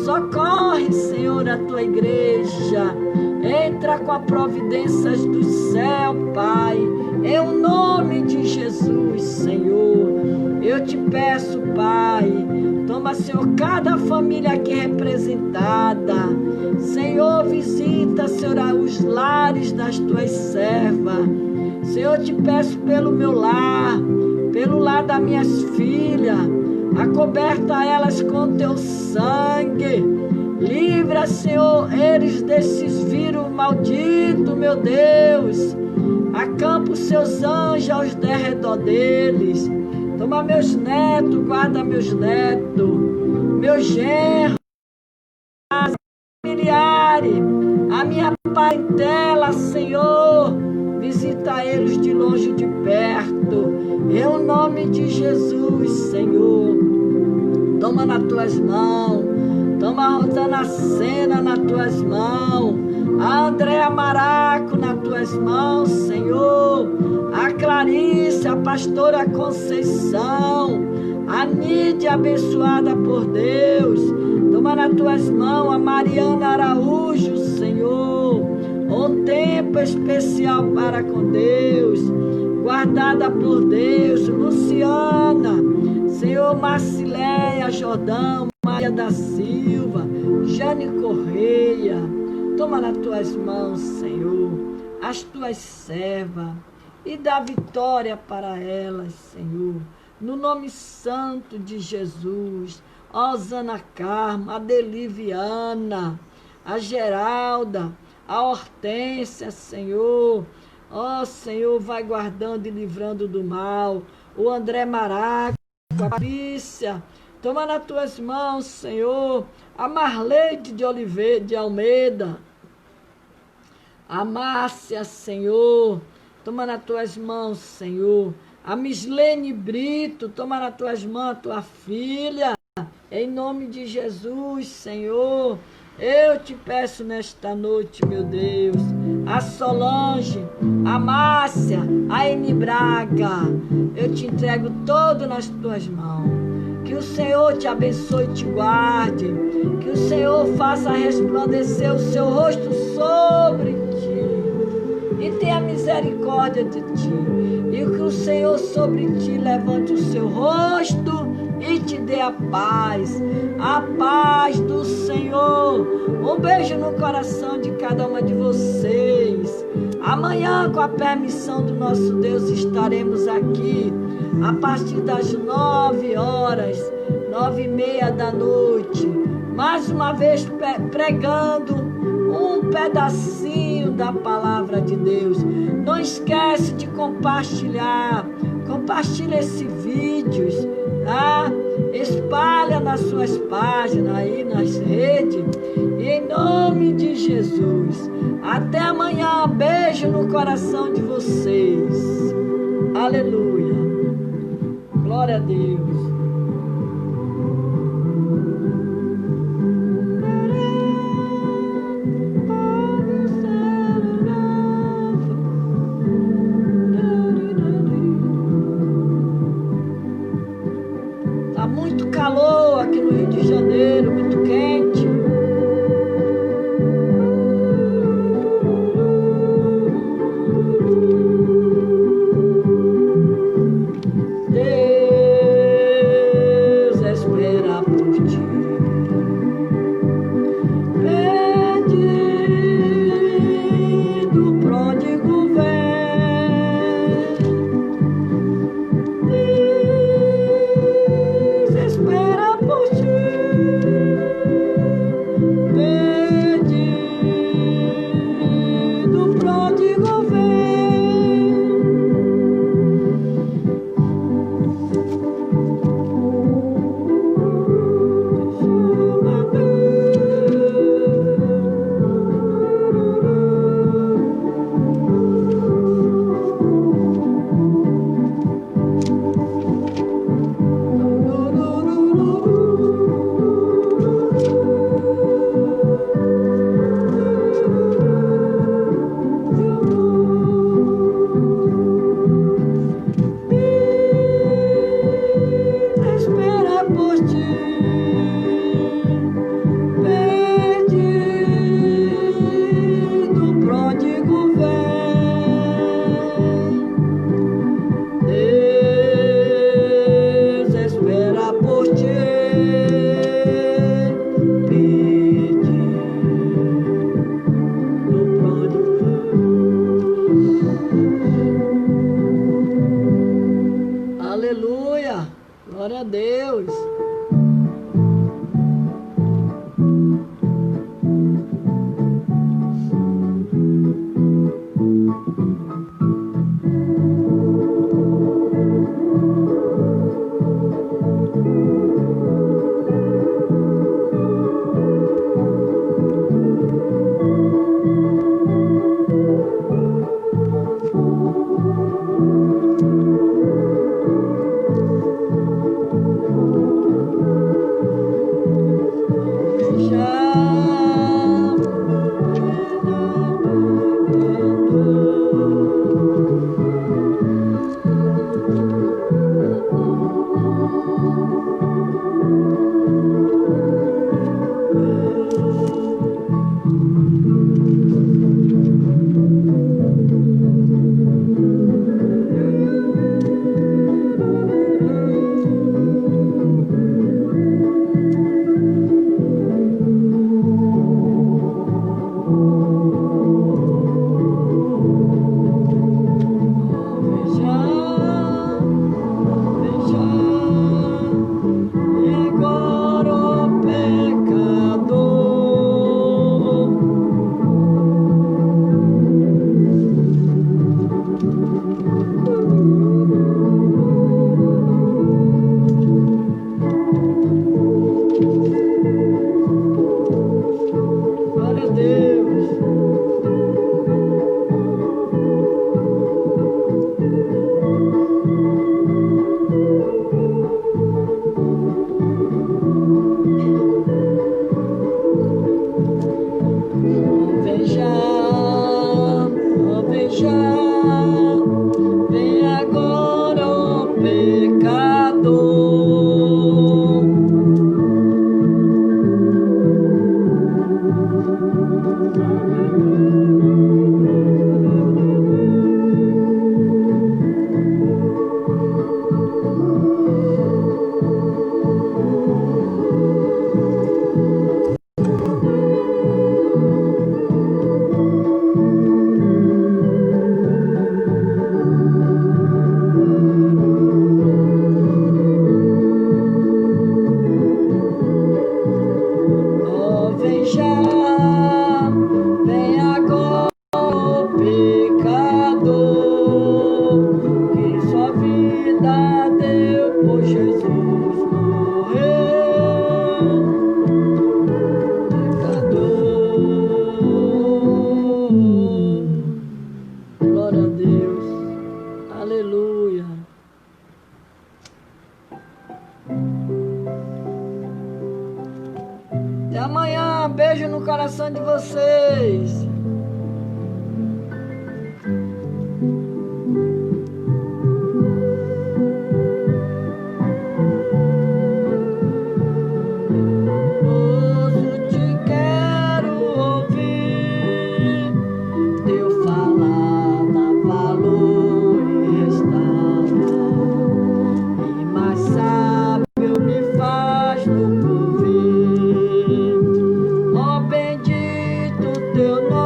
Socorre, Senhor, a tua igreja. Entra com a providências do céu, Pai, em o nome de Jesus, Senhor. Eu te peço, Pai, toma, Senhor, cada família aqui representada. Senhor, visita, Senhor, os lares das tuas servas. Senhor, eu te peço pelo meu lar, pelo lar das minhas filhas. Acoberta elas com teu sangue. Livra, Senhor, eles desses vírus malditos, meu Deus. Acampa os seus anjos ao derredor deles. Toma meus netos, guarda meus netos, meu genro, familiares, a minha parentela, Senhor. Visita eles de longe e de perto. Em o nome de Jesus, Senhor. Toma nas tuas mãos. Toma a Rosana Sena nas tuas mãos. A Andréa Maraco nas tuas mãos, Senhor. A Clarice, a pastora Conceição. A Nídia, abençoada por Deus. Toma nas tuas mãos a Mariana Araújo, Senhor. Um tempo especial para com Deus. Guardada por Deus. Luciana, Senhor, Marcileia Jordão, Maria da Silva, Jane Correia. Toma nas tuas mãos, Senhor, as tuas servas e dá vitória para elas, Senhor. No nome santo de Jesus. Ó Zana Carma, a Deliviana, a Geralda, a Hortência, Senhor. Ó Senhor, vai guardando e livrando do mal. O André Maraco, a Patrícia, toma nas tuas mãos, Senhor. A Marleide de Oliveira, de Almeida, a Márcia, Senhor, toma nas tuas mãos, Senhor. A Mislene Brito, toma nas tuas mãos a tua filha. Em nome de Jesus, Senhor, eu te peço nesta noite, meu Deus. A Solange, a Márcia, a Eni Braga, eu te entrego todo nas tuas mãos. Que o Senhor te abençoe e te guarde. Que o Senhor faça resplandecer o seu rosto sobre ti. E tenha misericórdia de ti. E que o Senhor sobre ti levante o seu rosto e te dê a paz do Senhor. Um beijo no coração de cada uma de vocês. Amanhã, com a permissão do nosso Deus, estaremos aqui a partir das 9 horas, 9h30 da noite, mais uma vez pregando um pedacinho da palavra de Deus. Não esquece de compartilhar. Compartilha esse vídeo, tá? Espalha nas suas páginas aí, nas redes. E em nome de Jesus. Até amanhã. Beijo no coração de vocês. Aleluia. Glória a Deus. Muito calor aqui no Rio de Janeiro, muito quente. Deus espera por ti. Até amanhã, beijo no coração de vocês. Ouço, te quero ouvir teu falar dá valor e restaura, e mais sábio me faz no porvir. Ó bendito teu nome.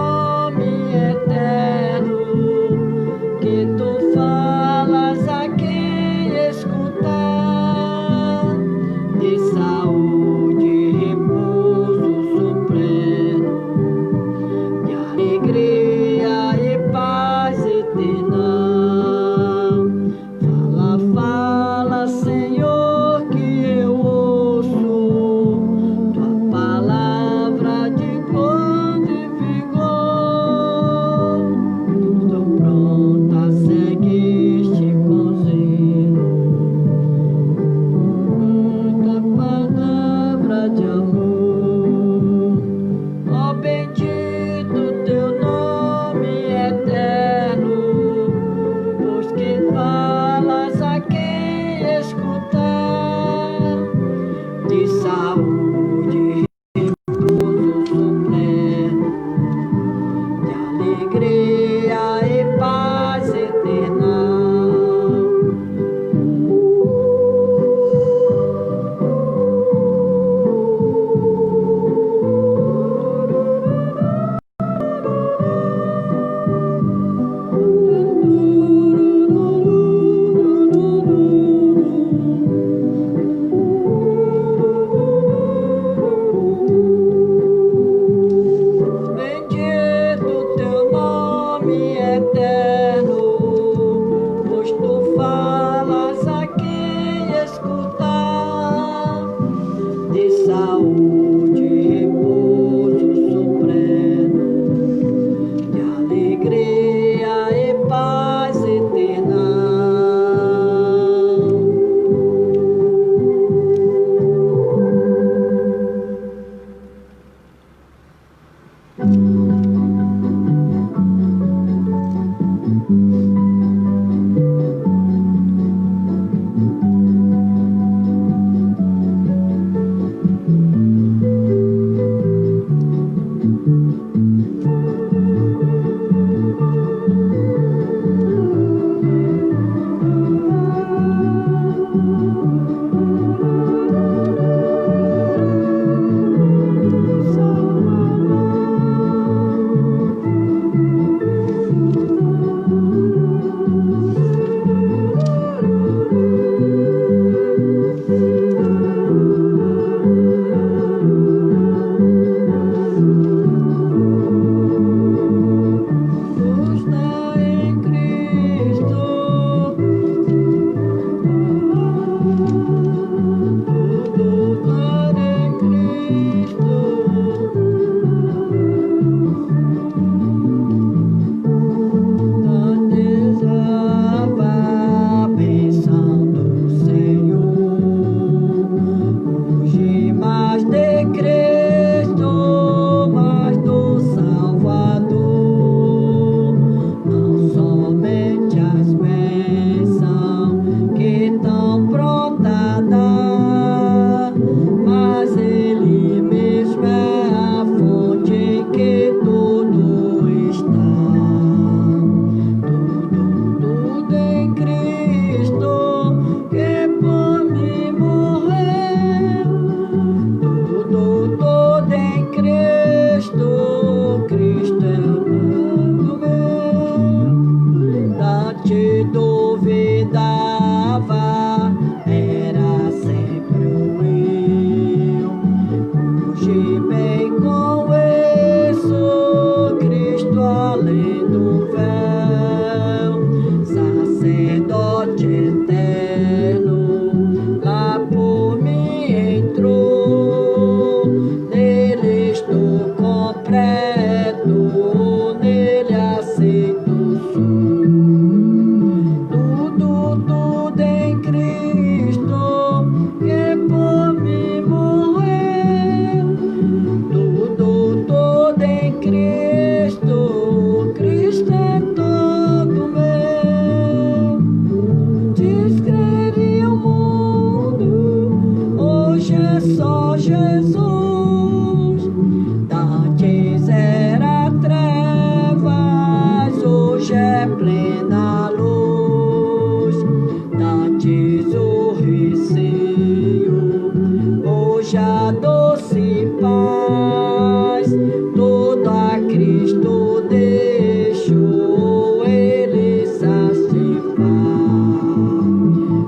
doce paz, tudo a Cristo deixou Ele satisfaz.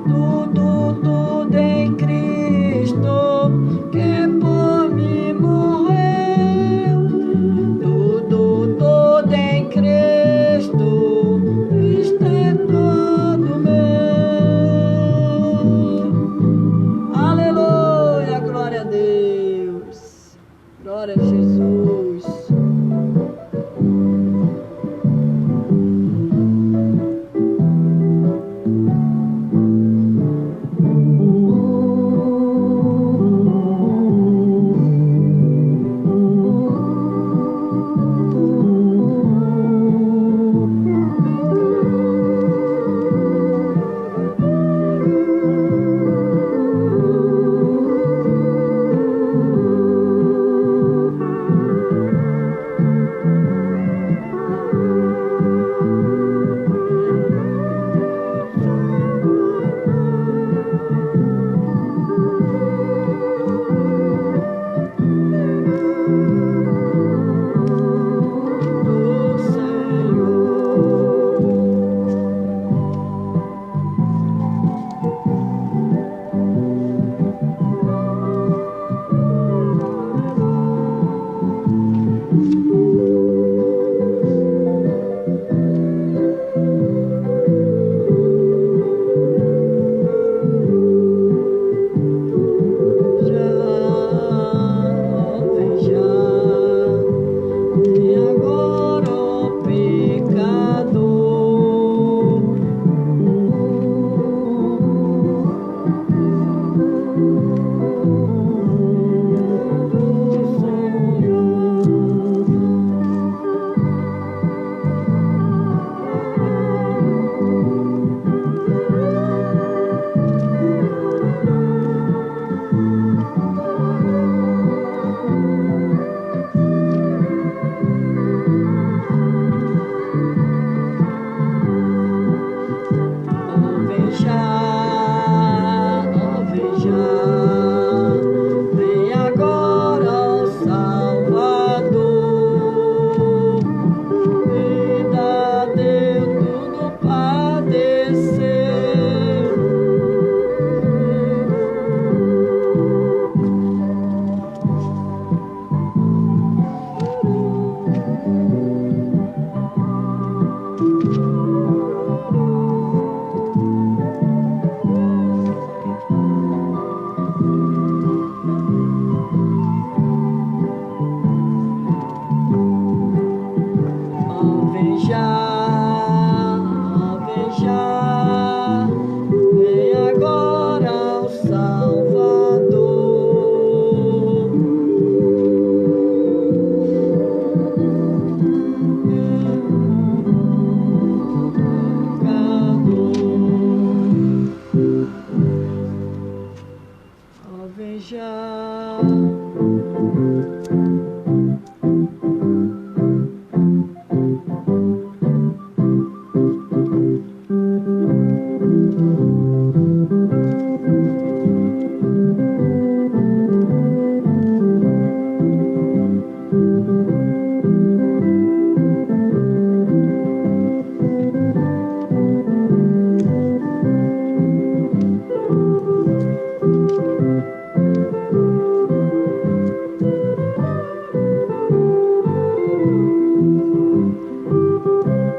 Tudo em Cristo que por mim morreu. Tudo em Cristo, isto é todo meu. Aleluia, glória a Deus, glória a Jesus.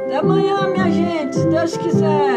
Até amanhã, minha gente, se Deus quiser.